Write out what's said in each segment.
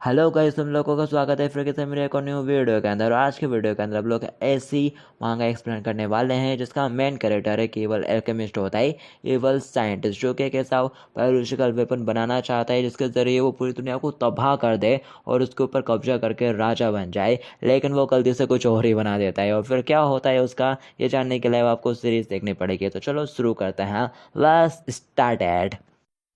Hello guys, तुम लोगों का स्वागत है फिर से मेरे एक और न्यू वीडियो के अंदर। और आज के वीडियो के अंदर हम लोग ऐसी मांगा एक्सप्लेन करने वाले हैं जिसका मेन कैरेक्टर है केवल एल्केमिस्ट होता है, एवल साइंटिस्ट, जो कि एक ऐसा बायोलॉजिकल वेपन बनाना चाहता है जिसके ज़रिए वो पूरी दुनिया को तबाह कर दे और उसके ऊपर कब्जा करके राजा बन जाए। लेकिन वो गलती से कुछ और ही बना देता है, और फिर क्या होता है उसका, ये जानने के लिए आपको सीरीज देखनी पड़ेगी। तो चलो शुरू करते हैं। Let's start.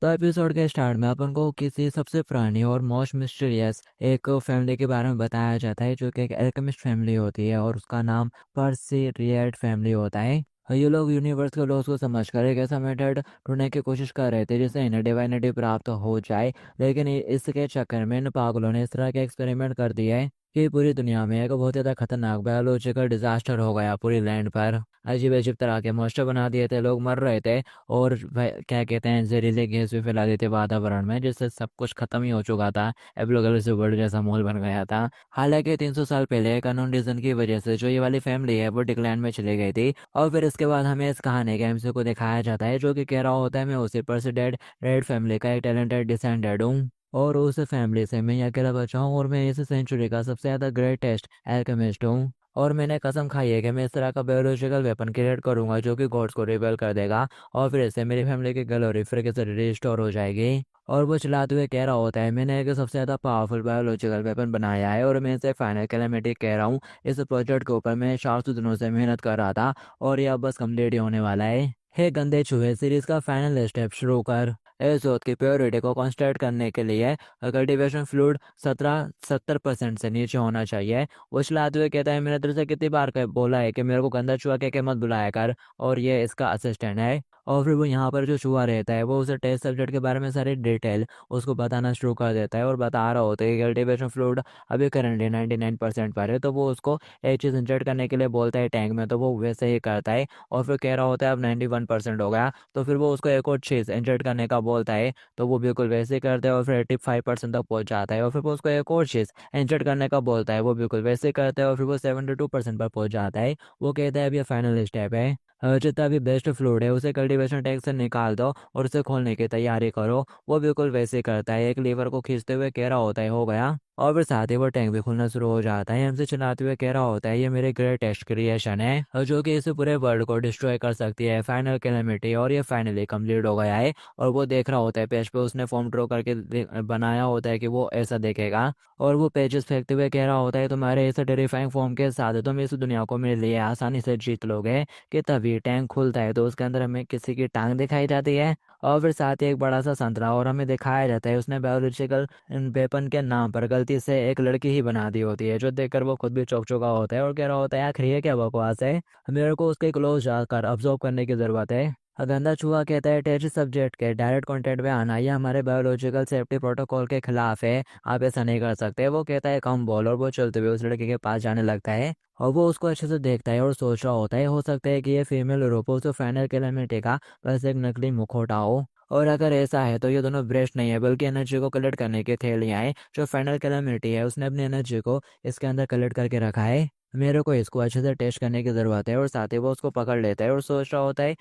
तो एपिसोड के स्टार्ट में अपन को किसी सबसे पुरानी और मोस्ट मिस्टीरियस एक फैमिली के बारे में बताया जाता है, जो कि एक एल्केमिस्ट फैमिली होती है और उसका नाम पर्सी रियड फैमिली होता है। ये लोग यूनिवर्स के लॉस को समझकर एक ऐसा मेथड ढूंढने की कोशिश कर रहे थे जिससे इन्हें डिवाइनिटी प्राप्त हो जाए। लेकिन इसके चक्कर में इन पागलों ने इस तरह के एक्सपेरिमेंट कर दिए है कि पूरी दुनिया में एक बहुत ज़्यादा खतरनाक बायोलॉजिकल डिजास्टर हो गया। पूरी लैंड पर अजीब अजीब तरह के मॉन्स्टर बना दिए थे, लोग मर रहे थे और क्या कहते हैं, जहरीले गैस भी फैला देते वातावरण में, जिससे सब कुछ खत्म ही हो चुका था। एपोकलिप्स वर्ल्ड जैसा माहौल बन गया था। हालांकि 300 साल पहले कानून रीजन की वजह से जो ये वाली फैमिली है वो डिक्लाइन में चली गई थी। और फिर इसके बाद हमें इस कहानी के एमसी को दिखाया जाता है, जो कि कह रहा होता है मैं उसी पर से डेड रेड फैमिली का एक टैलेंटेड डिसेंडेड हूँ और उस फैमिली से मैं अकेला बचा हूँ और मैं इस सेंचुरी का सबसे ज़्यादा ग्रेटेस्ट एल्केमिस्ट हूँ। और मैंने कसम खाई है कि मैं इस तरह का बायोलॉजिकल वेपन क्रिएट करूंगा जो कि गॉड्स को रिबेल कर देगा और फिर इससे मेरी फैमिली की ग्लोरी फिर से रिस्टोर हो जाएगी। और वो चलाते हुए कह रहा होता है मैंने एक सबसे ज़्यादा पावरफुल बायोलॉजिकल वेपन बनाया है और मैं इसे फाइनल कैलेमिटी कह रहा हूँ। इस प्रोजेक्ट के ऊपर मैं 400 दिनों से मेहनत कर रहा था और यह बस कम्प्लीट ही होने वाला है। हे गंदे चूहे, सीरीज का फाइनल स्टेप शुरू कर। इस जोत की प्योरिटी को कॉन्स्टेंट करने के लिए कल्टीवेशन फ्लूइड 70% से नीचे होना चाहिए। वो चलाते हुए कहता है मैंने तेरे से कितनी बार बोला है कि मेरे को गंदा चूहा कह के मत बुलाया कर, और ये इसका असिस्टेंट है। और फिर वो यहाँ पर जो चूहा रहता है वो उसे टेस्ट सब्जेक्ट के बारे में सारी डिटेल उसको बताना शुरू कर देता है और बता रहा होता है कि कल्टीवेशन फ्लूइड अभी करंटली 99% पर है। तो वो उसको एक चीज़ इंजेक्ट करने के लिए बोलता है टैंक में, तो वो वैसे ही करता है। और फिर कह रहा होता है अब 91% हो गया, तो फिर वो उसको एक और चीज़ इंजेक्ट करने का बोलता है, तो वो बिल्कुल वैसे ही करता है और फिर 85% तक पहुंच जाता है। और फिर वो उसको एक और चीज़ इंजेक्ट करने का बोलता है, वो बिल्कुल वैसे ही करता है और फिर वो 72% पर पहुंच जाता है। वो कहता है अब ये फाइनल स्टेप है, जितना भी बेस्ट फ्लूइड है उसे कल्टीवेशन टैंक से निकाल दो और उसे खोलने की तैयारी करो। वो बिल्कुल वैसे ही करता है, एक लीवर को खींचते हुए कह रहा होता है हो गया। और फिर साथ ही वो टैंक भी खुलना शुरू हो जाता है। हमसे चलाते हुए कह रहा होता है ये मेरे ग्रेटेस्ट क्रिएशन है और जो कि इस पूरे वर्ल्ड को डिस्ट्रॉय कर सकती है, फाइनल कैलेमिटी, और ये फाइनली कंप्लीट हो गया है। और वो देख रहा होता है पेज पे, उसने फॉर्म ड्रॉ करके बनाया होता है कि वो ऐसा देखेगा। और वो पेजेस फेंकते हुए कह रहा होता है तुम्हारे इस टेरिफाइंग फॉर्म के साथ तुम इस दुनिया को मेरे लिए आसानी से जीत लोगे। कि तभी टैंक खुलता है तो उसके अंदर हमें किसी की टांग दिखाई जाती है और फिर साथ ही एक बड़ा सा संतरा, और हमें दिखाया जाता है उसने बायोलॉजिकल वेपन के नाम पर गलती से एक लड़की ही बना दी होती है, जो देखकर वो खुद भी चौंक चुका होता है और कह रहा होता है आखिर ये क्या बकवास है, मेरे को उसके क्लोज जाकर ऑब्जर्व करने की जरूरत है। गंदा चूहा कहता है टेस्ट सब्जेक्ट के डायरेक्ट कांटेक्ट में आना ये हमारे बायोलॉजिकल सेफ्टी प्रोटोकॉल के खिलाफ है, आप ऐसा नहीं कर सकते। वो कहता है कम बोल, और वो चलते हुए उस लड़के के पास जाने लगता है और वो उसको अच्छे से देखता है और सोच रहा होता है हो सकता है कि ये फीमेल रोबो जो फाइनल कैलेमिटी का बस एक नकली मुखौटा हो। और अगर ऐसा है तो ये दोनों ब्रेस्ट नहीं है बल्कि एनर्जी को कलेक्ट करने की थैलियाँ हैं। जो फाइनल कैलेमिटी है उसने अपनी एनर्जी को इसके अंदर कलेक्ट करके रखा है। मेरे को इसको अच्छे से टेस्ट करने की ज़रूरत है। और साथ ही वो उसको पकड़ लेता है और सोच रहा होता है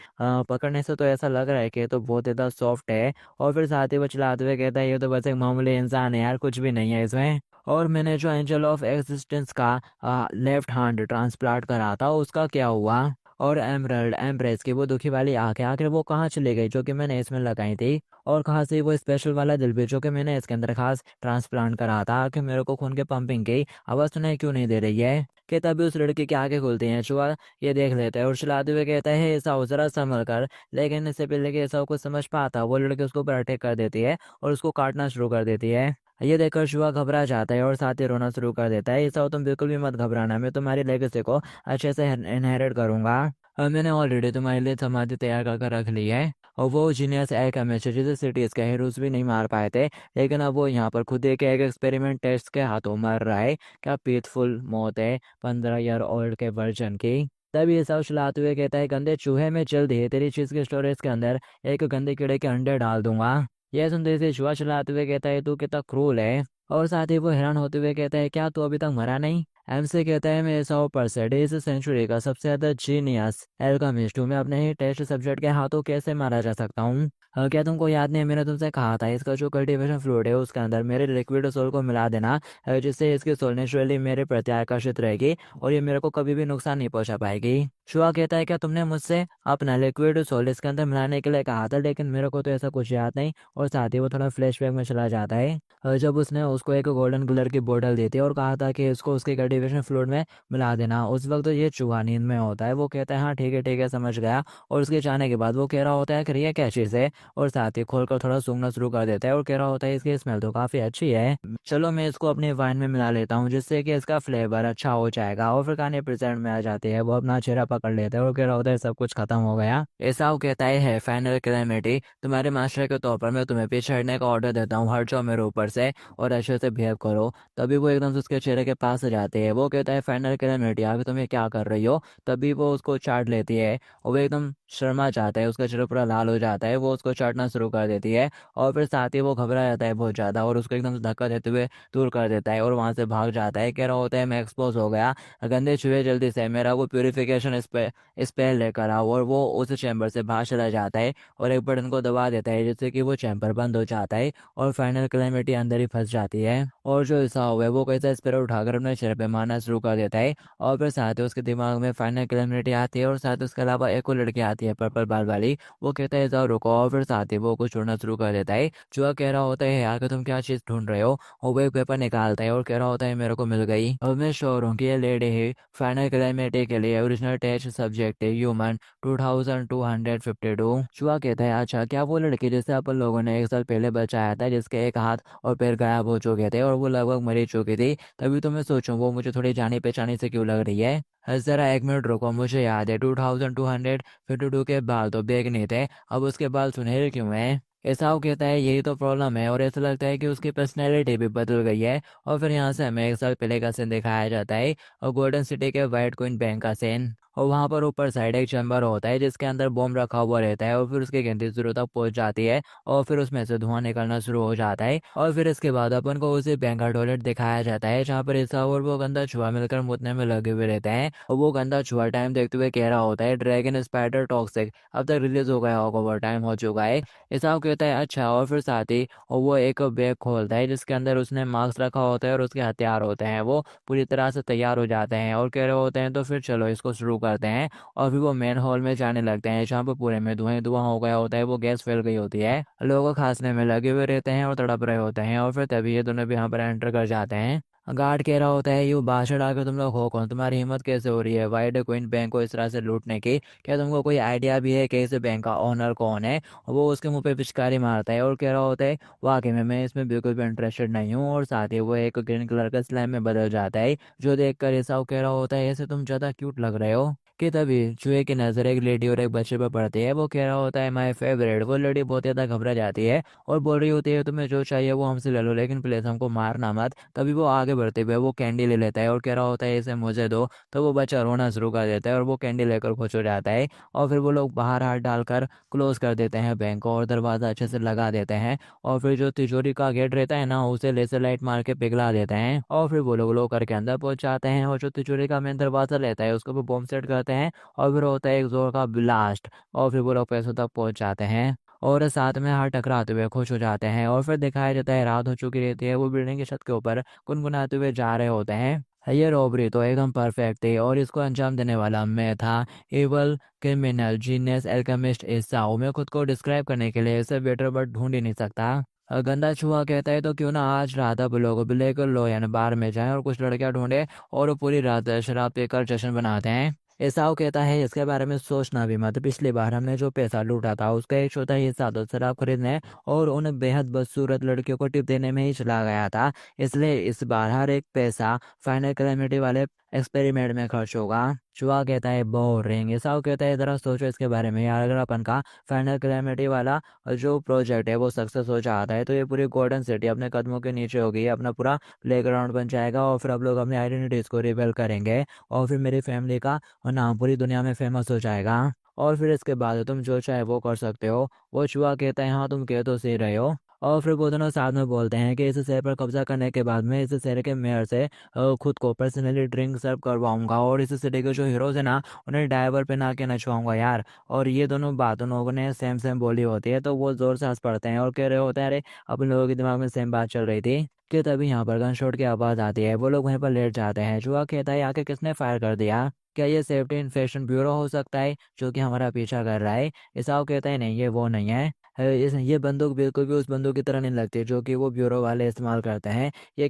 पकड़ने से तो ऐसा लग रहा है कि ये तो बहुत ज़्यादा सॉफ्ट है। और फिर साथ ही वो चलाते हुए कहता है ये तो बस एक मामूली इंसान है यार, कुछ भी नहीं है इसमें। और मैंने जो एंजल ऑफ एग्जिस्टेंस का लेफ्ट हैंड ट्रांसप्लांट करा था उसका क्या हुआ। और एमरल्ड एम्प्रेस की वो दुखी वाली आंखें आखिर वो कहाँ चली गई जो कि मैंने इसमें लगाई थी। और कहाँ से वो स्पेशल वाला दिल भी जो कि मैंने इसके अंदर खास ट्रांसप्लांट करा था कि मेरे को खून के पंपिंग की आवाज़ सुनाई क्यों नहीं दे रही है। कि तभी उस लड़की की आंखें खुलती हैं, चुहा ये देख लेता है और चिल्लाते हुए कहता है ऐसा हो जरा संभल कर। लेकिन इससे पहले कि ऐसा कुछ समझ पाता वो लड़की उसको ऊपर अटैक कर देती है और उसको काटना शुरू कर देती है। ये देखकर शुआ घबरा जाता है और साथ ही रोना शुरू कर देता है। ऐसा हो तुम बिल्कुल भी मत घबराना, मैं तुम्हारी लेगेसी को अच्छे से इनहेरिट करूंगा। मैंने ऑलरेडी तुम्हारे लिए समाधि तैयार कर रख ली है। और वो जीनियस एक हमेशा जिसे सिटीज के हीरोज भी नहीं मार पाए थे, लेकिन अब वो यहाँ पर खुद एक एक्सपेरिमेंट टेस्ट के हाथों मर रहा है। क्या पीसफुल मौत है 15 ईयर ओल्ड के वर्जन की। तभी ये सब चलाते हुए कहता है गंदे चूहे, मैं जल्द ही तेरी चीज के स्टोरेज के अंदर एक गंदे कीड़े के अंडे डाल दूंगा। यह सुनते से चूहा चलाते हुए कहता है तू कितना क्रूल है। और साथ ही वो हैरान होते हुए कहता है क्या तू अभी तक मरा नहीं। एम से कहता है मैं 100% इस सेंचुरी का सबसे ज्यादा जीनियस एल्केमिस्ट हूँ। मैं अपने ही टेस्ट सब्जेक्ट के हाथों कैसे मारा जा सकता हूँ? क्या तुमको याद नहीं है मैंने तुमसे कहा था इसका जो कल्टीवेशन फ्लूइड है उसके अंदर मेरे लिक्विड सोल को मिला देना, जिससे इसकी सोल नेचुरली मेरे प्रति आकर्षित रहेगी और ये मेरे को कभी भी नुकसान नहीं पहुंचा पाएगी। शुआ कहता है क्या तुमने मुझसे अपना लिक्विड सोल इसके अंदर मिलाने के लिए कहा था, लेकिन मेरे को तो ऐसा कुछ याद नहीं। और साथ ही वो थोड़ा फ्लैशबैक में चला जाता है, जब उसने उसको एक गोल्डन कलर की बोतल दी थी और कहा था कि इसको उसके कल्टीवेशन फ्लूइड में मिला देना। उस वक्त तो ये चूहा नींद में होता है। वो कहता है हाँ ठीक है समझ गया। और उसके जाने के बाद वो कह रहा होता है कि ये क्या चीज़ है, और साथ ही खोलकर थोड़ा सूंघना शुरू कर देता है और कह रहा होता है इसकी स्मेल तो काफ़ी अच्छी है, चलो मैं इसको अपने वाइन में मिला लेता हूँ जिससे कि इसका फ्लेवर अच्छा हो जाएगा। और फिर कहानी प्रेजेंट में आ जाती है। वो अपना चेहरा पकड़ लेता है और कह रहा होता है सब कुछ खत्म हो गया। ऐसा वो कहता है फाइनल कैलेमिटी, तुम्हारे मास्टर के तौर पर मैं तुम्हें पीछे हटने का ऑर्डर देता हूँ, हट जाओ मेरे ऊपर से और अच्छे से बिहेव करो। तभी वो एकदम से उसके चेहरे के पास जाते हैं। वो कहता है फाइनल कैलेमिटी आगे तुम ये क्या कर रही हो? तभी वो उसको चाट लेती है और वो एकदम शर्मा जाता है, उसका चेहरा पूरा लाल हो जाता है। वो उसको चाटना शुरू कर देती है और फिर साथ ही वो घबरा जाता है बहुत ज़्यादा और उसको एकदम से धक्का देते हुए दूर कर देता है और वहाँ से भाग जाता है। कह रहा होता है मैं एक्सपोज हो गया, गंदे चूहे जल्दी से मेरा वो प्योरीफिकेशन स्पेल लेकर आओ। और वो उस चैम्बर से बाहर चला जाता है और एक बटन को दबा देता है जिससे कि वो चैम्बर बंद हो जाता है और फाइनल कैलेमिटी अंदर ही फंस जाती है। और जो हिस्सा हुआ है वो कैसा स्पेयर उठाकर अपने सिर पे मारना शुरू कर देता है। और फिर साथ ही उसके दिमाग में फाइनल कैलेमिटी आती है और साथ ही उसके अलावा एक और लड़की आती है पर्पल बाल वाली। वो कहता है जाओ रुको, और फिर साथ ही वो कुछ छोड़ना शुरू कर देता है। जो कह रहा होता है यार कि तुम क्या चीज़ ढूंढ रहे हो? और वो एक पेपर निकालता है और कह रहा होता है मेरे को मिल गई। अब मैं श्योर हूँ कि ये लेडी ही फाइनल कैलेमिटी के लिए ओरिजिनल टेस्ट सब्जेक्ट है ह्यूमन 2252। चुहा कहता है अच्छा क्या वो लड़की जिसे अपन लोगों ने 1 साल पहले बचाया था, जिसके एक हाथ और पैर गायब हो चुके थे और वो लगभग मरी चुकी थी, तभी तो मैं सोचूं वो मुझे थोड़ी जानी पहचानी से क्यों लग रही है। जरा 1 मिनट रुको, मुझे याद है 2252 के बाल तो बैगनी थे, अब उसके बाल सुनहरे क्यों हैं? ऐसा वो कहता है यही तो प्रॉब्लम है और ऐसा लगता है कि उसकी पर्सनैलिटी भी बदल गई है। और फिर यहाँ से हमें 1 साल पहले का सीन दिखाया जाता है और गोल्डन सिटी के वाइट क्वीन बैंक का सीन। और वहाँ पर ऊपर साइड एक चैम्बर होता है जिसके अंदर बॉम्ब रखा हुआ रहता है और फिर उसकी गिनती 0 तक पहुंच जाती है और फिर उसमें से धुआं निकलना शुरू हो जाता है। और फिर इसके बाद अपन को उसे बैंक का टॉयलेट दिखाया जाता है जहाँ पर ईसा और वो गंदा छुआ मिलकर मुतने में लगे हुए रहते हैं। और वो गंदा छुआ टाइम देखते हुए कह रहा होता है ड्रैगन स्पाइडर टॉक्सिक अब तक रिलीज हो गया होगा, ओवर टाइम हो चुका है। ईसा कहता है अच्छा। और फिर साथ ही और वो एक बैग खोलता है जिसके अंदर उसने मास्क रखा होता है और उसके हथियार होते हैं। वो पूरी तरह से तैयार हो जाते हैं और कह रहे होते हैं तो फिर चलो इसको शुरू करते हैं। और फिर वो मेन हॉल में जाने लगते हैं जहाँ पर पूरे में धुआं धुआं हो गया होता है, वो गैस फैल गई होती है, लोग खांसने में लगे हुए रहते हैं और तड़प रहे होते हैं। और फिर तभी ये दोनों भी यहाँ पर एंटर कर जाते हैं। गार्ड कह रहा होता है यू भाषण आकर तुम लोग हो कौन, तुम्हारी हिम्मत कैसे हो रही है वाइड क्वीन बैंक को इस तरह से लूटने की? क्या तुमको कोई आइडिया भी है कि इस बैंक का ओनर कौन है? और वो उसके मुंह पे पिचकारी मारता है और कह रहा होता है वाकई में मैं इसमें बिल्कुल भी इंटरेस्टेड नहीं हूँ। और साथ ही वो एक ग्रीन कलर का स्लाइम में बदल जाता है जो देखकर ऐसा कह रहा होता है ऐसे तुम ज़्यादा क्यूट लग रहे हो। कि तभी चूहे की नज़र एक लेडी और एक बच्चे पर पड़ती है। वो कह रहा होता है माय फेवरेट। वो लेडी बहुत ज़्यादा घबरा जाती है और बोल रही होती है तुम्हें जो चाहिए वो हमसे ले लो लेकिन प्लीज हमको मारना मत। तभी वो आगे बढ़ते हुए वो कैंडी ले लेता है और कह रहा होता है इसे मुझे दो। तो वो बच्चा रोना शुरू कर देता है और वो कैंडी लेकर खुश हो जाता है। और फिर वो लोग बाहर हाथ डालकर क्लोज कर देते हैं बैंक को और दरवाज़ा अच्छे से लगा देते हैं। और फिर जो तिजोरी का गेट रहता है ना उसे लेजर लाइट मार के पिघला देते हैं। और फिर वो लोग करके अंदर पहुंच जाते हैं और जो तिजोरी का मेन दरवाज़ा रहता है उसको भी बॉम्ब सेट करते हैं और फिर होता है एक जोर का ब्लास्ट। और फिर वो लोग पैसों तक पहुंच जाते हैं और साथ में हाथ टकराते हुए खुश हो जाते हैं। और फिर दिखाया जाता है रात हो चुकी रहती है, वो बिल्डिंग की छत के ऊपर गुनगुनाते हुए जा रहे होते हैं। ये रॉबरी तो एकदम परफेक्ट थी और इसको अंजाम देने वाला मैं था, एवल क्रिमिनल जीनियस एल्केमिस्ट एसाओ। मैं खुद को डिस्क्राइब करने के लिए इसे बेटर वर्ड ढूंढ ही नहीं सकता। गंदा छुआ कहता है तो क्यों ना आज रात अब लोग लेकर लो यानी बार में जाएं और कुछ लड़कियां ढूंढे और पूरी रात शराब पीकर जश्न बनाते हैं। एसाव कहता है इसके बारे में सोचना भी मत, पिछली बार हमने जो पैसा लूटा था उसका एक चौथा हिस्सा तो शराब खरीदने और उन बेहद बदसूरत लड़कियों को टिप देने में ही चला गया था। इसलिए इस बार हर एक पैसा फाइनल कैलेमिटी वाले एक्सपेरिमेंट में खर्च होगा। चुहा कहता है बोरिंग। एसाव कहता है जरा सोचो इसके बारे में यार, अगर अपन का फाइनल कैलेमिटी वाला जो प्रोजेक्ट है वो सक्सेस हो जाता है तो ये पूरी गोल्डन सिटी अपने कदमों के नीचे होगी, अपना पूरा प्लेग्राउंड बन जाएगा और फिर अब लोग अपनी आइडेंटिटीज को रिवेल करेंगे और फिर मेरी फैमिली का नाम पूरी दुनिया में फेमस हो जाएगा। और फिर इसके बाद तुम जो चाहे वो कर सकते हो। वो चूहा कहता है हाँ तुम कह तो सही रहे हो। और फिर वो दोनों साथ में बोलते हैं कि इस शहर पर कब्जा करने के बाद में इस शहर के मेयर से खुद को पर्सनली ड्रिंक सर्व करवाऊंगा और इस सिटी के जो हीरोज है ना उन्हें डायवर पहना के नचवाऊंगा यार। और ये दोनों बातों लोगों ने सेम सेम बोली होती है तो वो जोर से हंस पड़ते हैं और कह रहे होते हैं अरे अपन लोगों के दिमाग में सेम बात चल रही थी कि तभी यहाँ पर गन शॉट की आवाज़ आती है। वो लोग वहीं पर लेट जाते हैं। चूहा कहता है आखिर किसने फायर कर दिया, क्या ये सेफ्टी इन्फेक्शन ब्यूरो हो सकता है जो कि हमारा पीछा कर रहा है। इसाव कहता है नहीं ये वो नहीं है। ये बंदूक बिल्कुल भी उस बंदूक की तरह नहीं लगती जो कि वो ब्यूरो वाले इस्तेमाल करते हैं। ये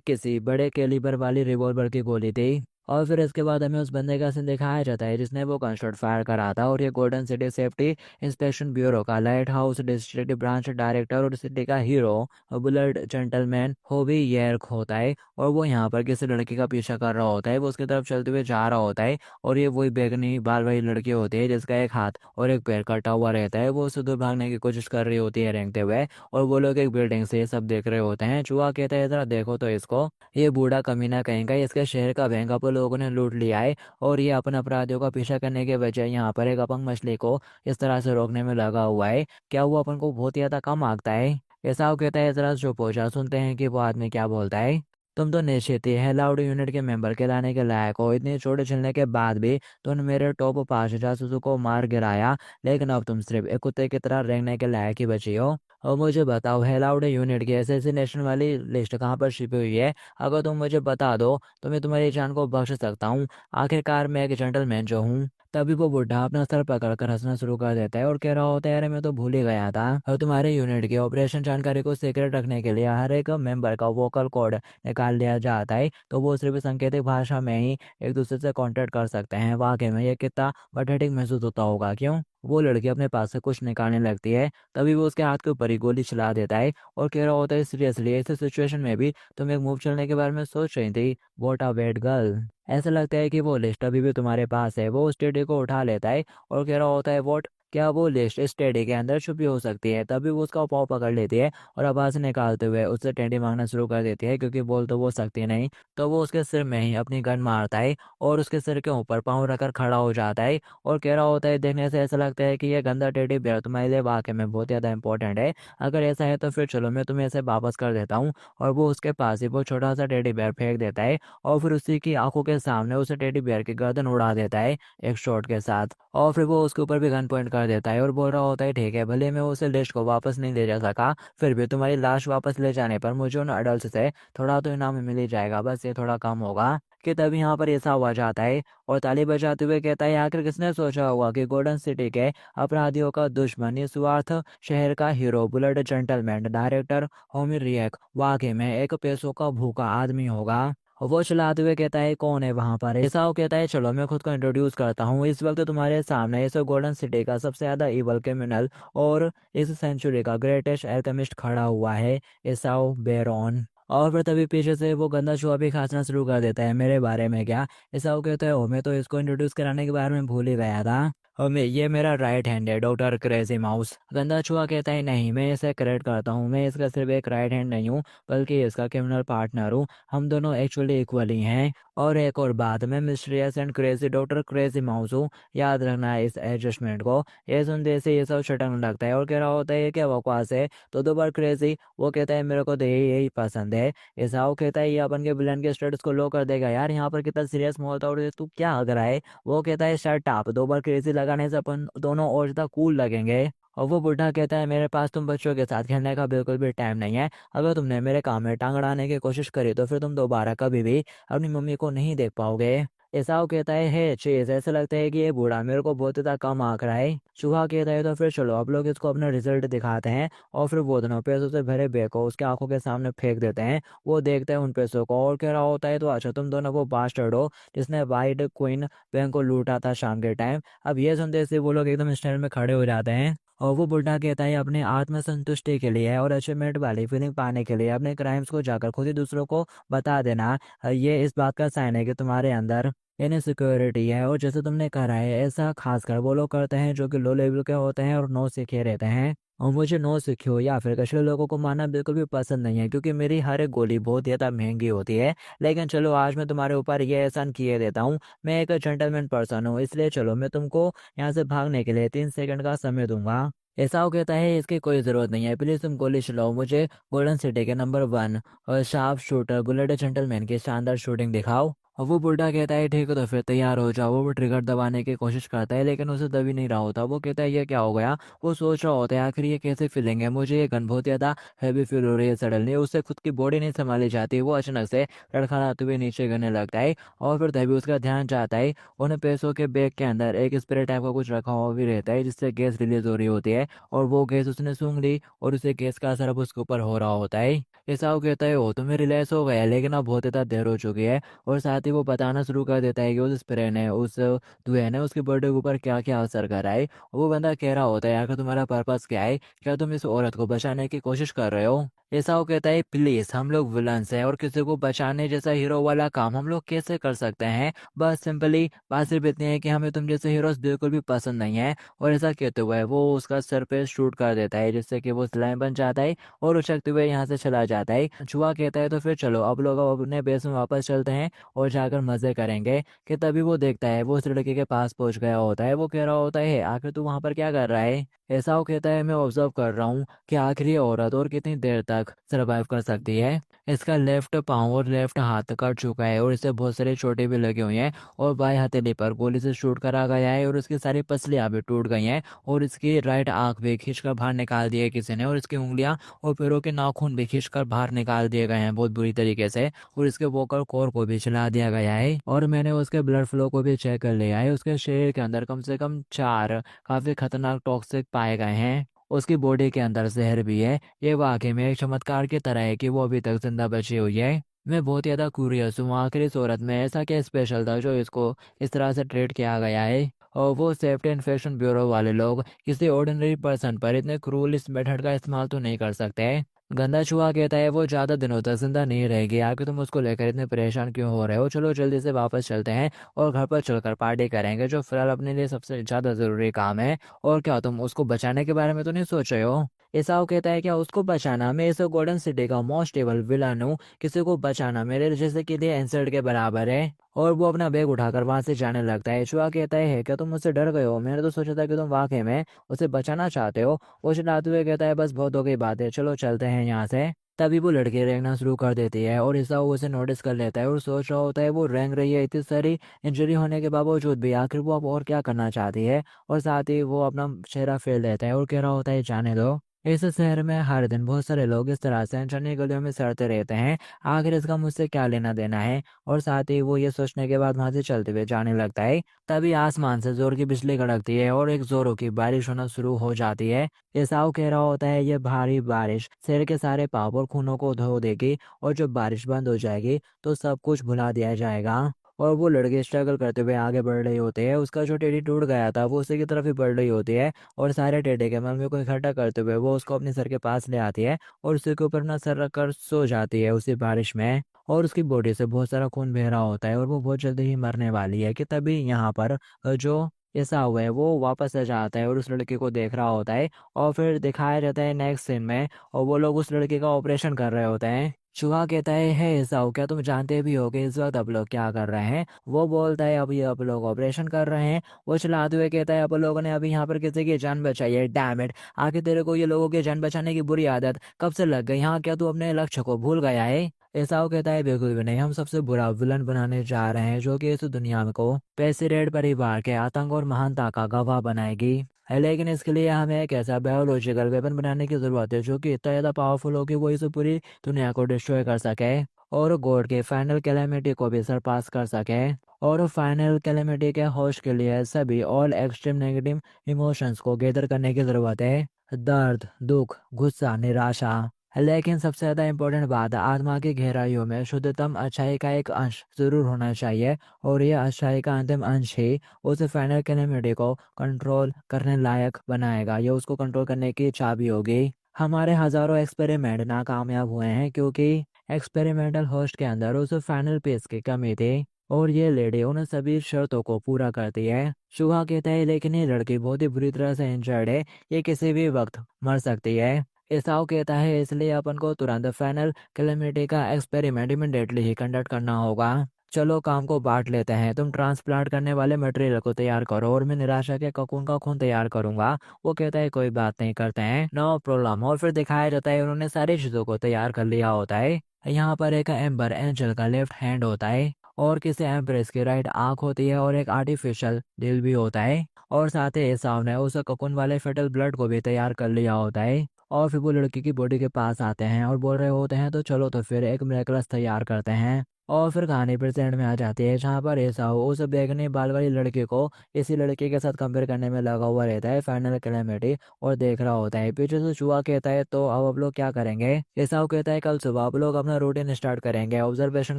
किसी बड़े कैलिबर वाली रिवॉल्वर की गोली थी। और फिर इसके बाद हमें उस बंदे का सीन दिखाया जाता है जिसने वो गनशॉट फायर करा था और ये golden city safety inspection bureau का light house district branch director और सिटी का हीरो बुलेट जेंटलमैन होबी येर्क होता है। और वो यहाँ पर किसी लड़की का पीछा कर रहा होता है। वो उसकी तरफ चलते हुए जा रहा होता है और ये वही बेगनी बाल वाली लड़की होती है जिसका एक हाथ और एक पैर कटा हुआ रहता है। वो उससे दूर भागने की कोशिश कर रही होती है रेंगते हुए और वो लोग एक बिल्डिंग से ये सब देख रहे होते हैं। चूहा कहता है जरा देखो तो इसको, ये बूढ़ा कमीना कहेगा इसके शहर का बैंक आप लोगों ने लूट लिया है और ये अपने अपराधियों का पीछा करने के बजाय यहाँ पर एक अपंग मछली को इस तरह से रोकने में लगा हुआ है। क्या वो अपन को बहुत ज्यादा कम आंकता है। ऐसा वो कहता है जरा चुप हो जा, सुनते हैं कि वो आदमी क्या बोलता है। तुम तो निश्चित ही हेलाउड यूनिट के मेंबर के लाने के लायक हो। इतनी चोट झेलने के बाद भी तुमने मेरे टॉप 5 जासूसों को मार गिराया, लेकिन अब तुम सिर्फ एक कुत्ते की तरह रेंगने के लायक ही बची हो। और मुझे बताओ हेलाउड यूनिट की एसेसिनेशन वाली लिस्ट कहाँ पर छिपी हुई है। अगर तुम मुझे बता दो तो मैं तुम्हारी जान को बख्श सकता हूँ। आखिरकार मैं एक जेंटलमैन जो हूँ। तभी वो बुढ़ा अपना सर पकड़कर हंसना शुरू कर देता है और कह रहा होता है अरे मैं तो भूल ही गया था और तुम्हारे यूनिट की ऑपरेशन जानकारी को सीक्रेट रखने के लिए हर एक मेंबर का वोकल कोड निकाल लिया जाता है तो वो सिर्फ सांकेतिक भाषा में ही एक दूसरे से कांटेक्ट कर सकते हैं। वाकई में ये कितना पथेटिक महसूस होता होगा क्यों। वो लड़की अपने पास से कुछ निकालने लगती है तभी वो उसके हाथ के ऊपर ही गोली चला देता है और कह रहा होता है सीरियसली ऐसे सिचुएशन में भी तुम एक मूव चलने के बारे में सोच रही थी। What a wait girl. ऐसा लगता है कि वो लिस्ट अभी भी तुम्हारे पास है। वो स्टेडी को उठा लेता है और कह रहा होता है वॉट, क्या वो लिस्ट स्टेडी के अंदर छुपी हो सकती है। तभी वो उसका पाँव पकड़ लेती है और आवाज निकालते हुए उससे टेंडी मांगना शुरू कर देती है क्योंकि बोल तो वो सकती नहीं। तो वो उसके सिर में ही अपनी गन मारता है और उसके सिर के ऊपर पाँव रखकर खड़ा हो जाता है और कह रहा होता है देखने से ऐसा लगता है कि ये गंदा टेडी बेयर तुम्हारे लिए वाकई में बहुत ज़्यादा इंपॉर्टेंट है। अगर ऐसा है तो फिर चलो मैं तुम्हें इसे वापस कर देता हूँ। और वो उसके पास ही वो छोटा सा टेडी बेयर फेंक देता है और फिर उसी की आंखों के सामने उसे टेडी बेयर की गर्दन उड़ा देता है एक शॉट के साथ। और फिर वो उसके ऊपर भी गन पॉइंट कर देता है और बोल रहा होता है ठीक है भले मैं उसे लिस्ट को वापस नहीं ले जा सका, फिर भी तुम्हारी लाश वापस ले जाने पर मुझे उन अडल्ट से थोड़ा तो इनाम मिल ही जाएगा, बस ये थोड़ा कम होगा। कि तभी यहाँ पर ऐसा हुआ जाता है और ताली बजाते हुए कहता है आखिर किसने सोचा होगा कि गोल्डन सिटी के अपराधियों का दुश्मन निस्वार्थ शहर का hero bullet gentleman director Homi रिएक वाकई में एक पैसों का भूखा आदमी होगा। वो चलाते हुए कहता है कौन है वहां पर। ऐसा कहता है चलो मैं खुद को इंट्रोड्यूस करता हूँ। इस वक्त तुम्हारे सामने इस गोल्डन सिटी का सबसे ज्यादा इवल क्रिमिनल और इस सेंचुरी का ग्रेटेस्ट एल्केमिस्ट खड़ा हुआ है, एसाओ बेरॉन। और फिर तभी पीछे से वो गंदा चूहा भी खांसना शुरू कर देता है मेरे बारे में क्या। एसाओ कहता है ओ मैं तो इसको इंट्रोड्यूस कराने के बारे में भूल ही गया था। और मैं ये मेरा राइट हैंड है डॉक्टर क्रेजी माउस। गंदा चूहा कहता है नहीं मैं इसे करेक्ट करता हूँ, मैं इसका सिर्फ एक राइट हैंड नहीं हूँ बल्कि इसका क्रिमिनल पार्टनर हूँ। हम दोनों एक्चुअली इक्वल ही हैं। और एक और बात, मैं mysterious and crazy doctor crazy mouse हूँ, याद रखना है इस एडजस्टमेंट को। ये सुनते से ये सब छटकने लगता है और कह रहा होता है ये क्या बकवास है। तो दो बार क्रेजी वो कहता है मेरे को तो यही यही पसंद है। ईसाऊ कहता है ये अपन के विलन के स्टेटस को लो कर देगा यार, यहाँ पर कितना सीरियस माहौल था और ये तू क्या हग रहा है। वो कहता है शर्ट आप, दो बार क्रेजी लगाने से अपन दोनों और ज्यादा कूल लगेंगे। और वो बुढ़ा कहता है मेरे पास तुम बच्चों के साथ खेलने का बिल्कुल भी टाइम नहीं है। अगर तुमने मेरे काम में टांग अड़ाने की कोशिश करी तो फिर तुम दोबारा कभी भी अपनी मम्मी को नहीं देख पाओगे। ऐसा वो कहता है चीज ऐसा लगता है कि ये बूढ़ा मेरे को बहुत ज्यादा कम आंक रहा है। चूहा कहता है तो फिर चलो आप लोग इसको अपना रिजल्ट दिखाते हैं। और फिर वो दोनों पैसों से भरे बैग को उसके आंखों के सामने फेंक देते हैं। वो देखते हैं उन पैसों को और कह रहा होता है तो अच्छा तुम दोनों वो बास्टर्ड हो जिसने वाइट क्वीन बैंक को लूटा था शाम के टाइम। अब ये सुनते से वो लोग एकदम स्टैंड में खड़े हो जाते हैं। और वो बुढ़ा कहता है अपने आत्मसंतुष्टि के लिए और अचीवमेंट वाली फीलिंग पाने के लिए अपने क्राइम्स को जाकर खुद ही दूसरों को बता देना, ये इस बात का साइन है कि तुम्हारे अंदर इनसिक्योरिटी है। और जैसे तुमने कहा है ऐसा खासकर वो लोग करते हैं जो कि लो लेवल के होते हैं और नो सीखे रहते हैं। और मुझे नो सीखे या फिर कचरे लोगों को मारना बिल्कुल भी पसंद नहीं है क्योंकि मेरी हर एक गोली बहुत ज़्यादा महंगी होती है। लेकिन चलो आज मैं तुम्हारे ऊपर ये एहसान किए देता हूँ, मैं एक जेंटलमैन पर्सन हूँ, इसलिए चलो मैं तुमको यहाँ से भागने के लिए 3 सेकंड का समय दूंगा। एसाव कहता है इसकी कोई ज़रूरत नहीं है, प्लीज़ तुम गोली चलाओ मुझे गोल्डन सिटी के नंबर 1 और शार्प शूटर बुलेट जेंटलमैन की शानदार शूटिंग दिखाओ। और वो बुढ़ा कहता है ठीक है तो फिर तैयार हो जाओ। वो ट्रिगर दबाने की कोशिश करता है लेकिन उसे दब ही नहीं रहा होता। वो कहता है ये क्या हो गया। वो सोच रहा होता है आखिर ये कैसे फीलिंग है, मुझे ये गन बहुत ज़्यादा हैवी फील हो रही है। सडनली उससे खुद की बॉडी नहीं संभाली जाती, वो अचानक से लड़खड़ाते हुए नीचे गिरने लगता है। और फिर तभी उसका ध्यान जाता है उन पैसों के बैग के अंदर एक स्प्रे टाइप का कुछ रखा हुआ भी रहता है जिससे गैस रिलीज हो रही होती है। और वो गैस उसने सूंघ ली और उसे गैस का असर अब उसके ऊपर हो रहा होता है। ऐसा वो कहता है वो तो मेरी रिलैक्स हो गया है लेकिन अब बहुत ज़्यादा देर हो चुकी है। और साथ ही वो बताना शुरू कर देता है कि उस स्प्रे ने उस धुएं ने उसके बर्थडे के ऊपर क्या क्या असर करा है। वो बंदा कह रहा होता है यार तुम्हारा पर्पस क्या है, क्या तुम इस औरत को बचाने की कोशिश कर रहे हो। ऐसा वो कहता है प्लीज हम लोग विलन्स हैं और किसी को बचाने जैसा हीरो वाला काम हम लोग कैसे कर सकते हैं। बस सिंपली बात सिर्फ इतनी है कि हमें तुम जैसे हीरोज बिल्कुल भी पसंद नहीं है। और ऐसा कहते हुए वो उसका सर पे शूट कर देता है जिससे कि वो स्लाइम बन जाता है और उछलते हुए यहाँ से चला जाता है। चूहा कहता है तो फिर चलो अब लोग अब अपने बेस में वापस चलते हैं और जाकर मजे करेंगे। कि तभी वो देखता है वो उस लड़के के पास पहुंच गया होता है। वो कह रहा होता है आखिर तू वहां पर क्या कर रहा है। ऐसा वो कहता है मैं ऑब्जर्व कर रहा हूँ कि आखिर ये औरत और कितनी देर तक सरवाइव कर सकती है। इसका लेफ्ट पाँव और लेफ्ट हाथ कट चुका है और इसे बहुत सारी चोटें भी लगी हुई हैं। और बाएं हथेली पर गोली से शूट करा गया है और उसकी सारी पसलियां भी टूट गई हैं। और इसकी राइट आंख भी खींचकर बाहर निकाल दी है किसी ने। और इसकी उंगलियां और पैरों के नाखून भी खींचकर बाहर निकाल दिए गए हैं बहुत बुरी तरीके से। और इसके वोकल कोर को भी चला दिया गया है। और मैंने उसके ब्लड फ्लो को भी चेक कर लिया है, उसके शरीर के अंदर कम से कम 4 काफी खतरनाक टॉक्सिक पाए गए हैं। उसकी बॉडी के अंदर जहर भी है। ये वाकई में एक चमत्कार की तरह है कि वो अभी तक जिंदा बची हुई है। मैं बहुत ज़्यादा क्यूरियस हूँ आखिर इस औरत में ऐसा क्या स्पेशल था जो इसको इस तरह से ट्रीट किया गया है। और वो सेफ्टी इन्फेक्शन ब्यूरो वाले लोग किसी ऑर्डिनरी पर्सन पर इतने क्रूल इस मेथड का इस्तेमाल तो नहीं कर सकते। गंदा चूहा कहता है वो ज़्यादा दिनों तक जिंदा नहीं रहेगी, आखिर तुम उसको लेकर इतने परेशान क्यों हो रहे हो। चलो जल्दी से वापस चलते हैं और घर पर चलकर पार्टी करेंगे जो फिलहाल अपने लिए सबसे ज़्यादा ज़रूरी काम है। और क्या तुम उसको बचाने के बारे में तो नहीं सोच रहे हो। ईसाओ कहता है क्या उसको बचाना, मैं इस गोल्डन सिटी का मोस्ट एबल विलन हूँ, किसी को बचाना मेरे जैसे के लिए इंसल्ट के बराबर है। और वो अपना बैग उठाकर वहां से जाने लगता है। चूहा कहता है क्या तुम मुझसे डर गए हो, मैंने तो सोचा था कि तुम वाकई में उसे बचाना चाहते हो। वो चिल्लाते हुए कहता है बस बहुत हो गई बात है, चलो चलते हैं यहाँ से। तभी वो लड़की रेंगना शुरू कर देती है और ईसा उसे नोटिस कर लेता है और सोच रहा होता है वो रेंग रही है इतनी सारी इंजरी होने के बावजूद भी, आखिर वो अब और क्या करना चाहती है। और साथ ही वो अपना चेहरा फेर लेता है और कह रहा होता है जाने दो। इस शहर में हर दिन बहुत सारे लोग इस तरह से अनजानी गलियों में सड़ते रहते हैं, आखिर इसका मुझसे क्या लेना देना है। और साथ ही वो ये सोचने के बाद वहां से चलते हुए जाने लगता है। तभी आसमान से जोर की बिजली कड़कती है और एक जोरों की बारिश होना शुरू हो जाती है। ईसाऊ कह रहा होता है ये भारी बारिश शहर के सारे पाप और खूनों को धो देगी और जब बारिश बंद हो जाएगी तो सब कुछ भुला दिया जाएगा। और वो लड़के स्ट्रगल करते हुए आगे बढ़ रहे होते हैं, उसका जो टेडी टूट गया था वो उसी की तरफ ही बढ़ रही होती है। और सारे टेढ़े के मम्मी को इकट्ठा करते हुए वो उसको अपने सर के पास ले आती है और उसी के ऊपर अपना सर रखकर सो जाती है उसी बारिश में। और उसकी बॉडी से बहुत सारा खून बह रहा होता है और वो बहुत जल्दी ही मरने वाली है। कि तभी यहाँ पर जो ऐसा हुआ है वो वापस आ जाता है और उस लड़के को देख रहा होता है। और फिर दिखाया जाता है नेक्स्ट सीन में और वो लोग उस लड़के का ऑपरेशन कर रहे होते हैं। चूहा कहता है ऐसा हो क्या तुम जानते भी हो कि इस वक्त आप लोग क्या कर रहे हैं। वो बोलता है अभी आप लोग ऑपरेशन कर रहे हैं। वो चिल्लाते हुए कहता है आप लोगों ने अभी यहाँ पर किसी की जान बचाई है, डैम इट। आखिर तेरे को ये लोगों की जान बचाने की बुरी आदत कब से लग गई, यहाँ क्या तू अपने लक्ष्य को भूल गया है। ऐसा वो कहता है बिल्कुल भी नहीं, हम सबसे बुरा विलन बनाने जा रहे हैं जो कि इस दुनिया को पेसिरेड परिवार के आतंक और महानता का गवाह बनाएगी। है लेकिन इसके लिए हमें एक ऐसा बायोलॉजिकल वेपन बनाने की जरूरत है जो कि इतना ज़्यादा पावरफुल हो कि वो इस पूरी दुनिया को डिस्ट्रॉय कर सके और गॉड के फाइनल कैलेमिटी को भी सरपास कर सके। और फाइनल कैलेमिटी के होस्ट के लिए सभी ऑल एक्सट्रीम नेगेटिव इमोशंस को गैदर करने की जरूरत है, दर्द, दुख, गुस्सा, निराशा। लेकिन सबसे ज्यादा इम्पोर्टेंट बात, आत्मा की गहराइयों में शुद्धतम अच्छाई का एक अंश जरूर होना चाहिए। और यह अच्छाई का अंतिम अंश ही उस फाइनल कैलेमिटी को कंट्रोल करने लायक बनाएगा, यह उसको कंट्रोल करने की चाबी होगी। हमारे हजारों एक्सपेरिमेंट नाकामयाब हुए हैं क्योंकि एक्सपेरिमेंटल होस्ट के अंदर उस फाइनल पीस की कमी थी। और ये लेडी उन सभी शर्तों को पूरा करती है। चूहा कहता है लेकिन ये लड़की बहुत ही बुरी तरह से इंजर्ड है, ये किसी भी वक्त मर सकती है। ईसाऊ कहता है इसलिए अपन को तुरंत फाइनल कैलेमिटी का एक्सपेरिमेंट इमिडिएटली ही कंडक्ट करना होगा। चलो काम को बांट लेते हैं, तुम ट्रांसप्लांट करने वाले मटेरियल को तैयार करो और मैं निराशा के ककून का खून तैयार करूंगा। वो कहता है कोई बात नहीं, करते हैं, नो प्रॉब्लम। और फिर दिखाया जाता है उन्होंने सारी चीज़ों को तैयार कर लिया होता है। यहाँ पर एक एम्बर एंजल का लेफ्ट हैंड होता है और किसी एम्प्रेस की राइट आंख होती है और एक आर्टिफिशियल दिल भी होता है। और साथ ही सामने उस ककून वाले फेटल ब्लड को भी तैयार कर लिया होता है। और फिर वो लड़की की बॉडी के पास आते हैं और बोल रहे होते हैं तो चलो तो फिर एक मिरेकल्स तैयार करते हैं। और फिर कहानी प्रेजेंट में आ जाती है जहाँ पर ऐसा हो उस बैगनी बाल वाली लड़के को इसी लड़के के साथ कंपेयर करने में लगा हुआ रहता है फाइनल कैलेमिटी, और देख रहा होता है। पीछे से चूहा कहता है तो अब आप लोग क्या करेंगे। ऐसा कहता है कल सुबह आप लोग अपना रूटीन स्टार्ट करेंगे, ऑब्जर्वेशन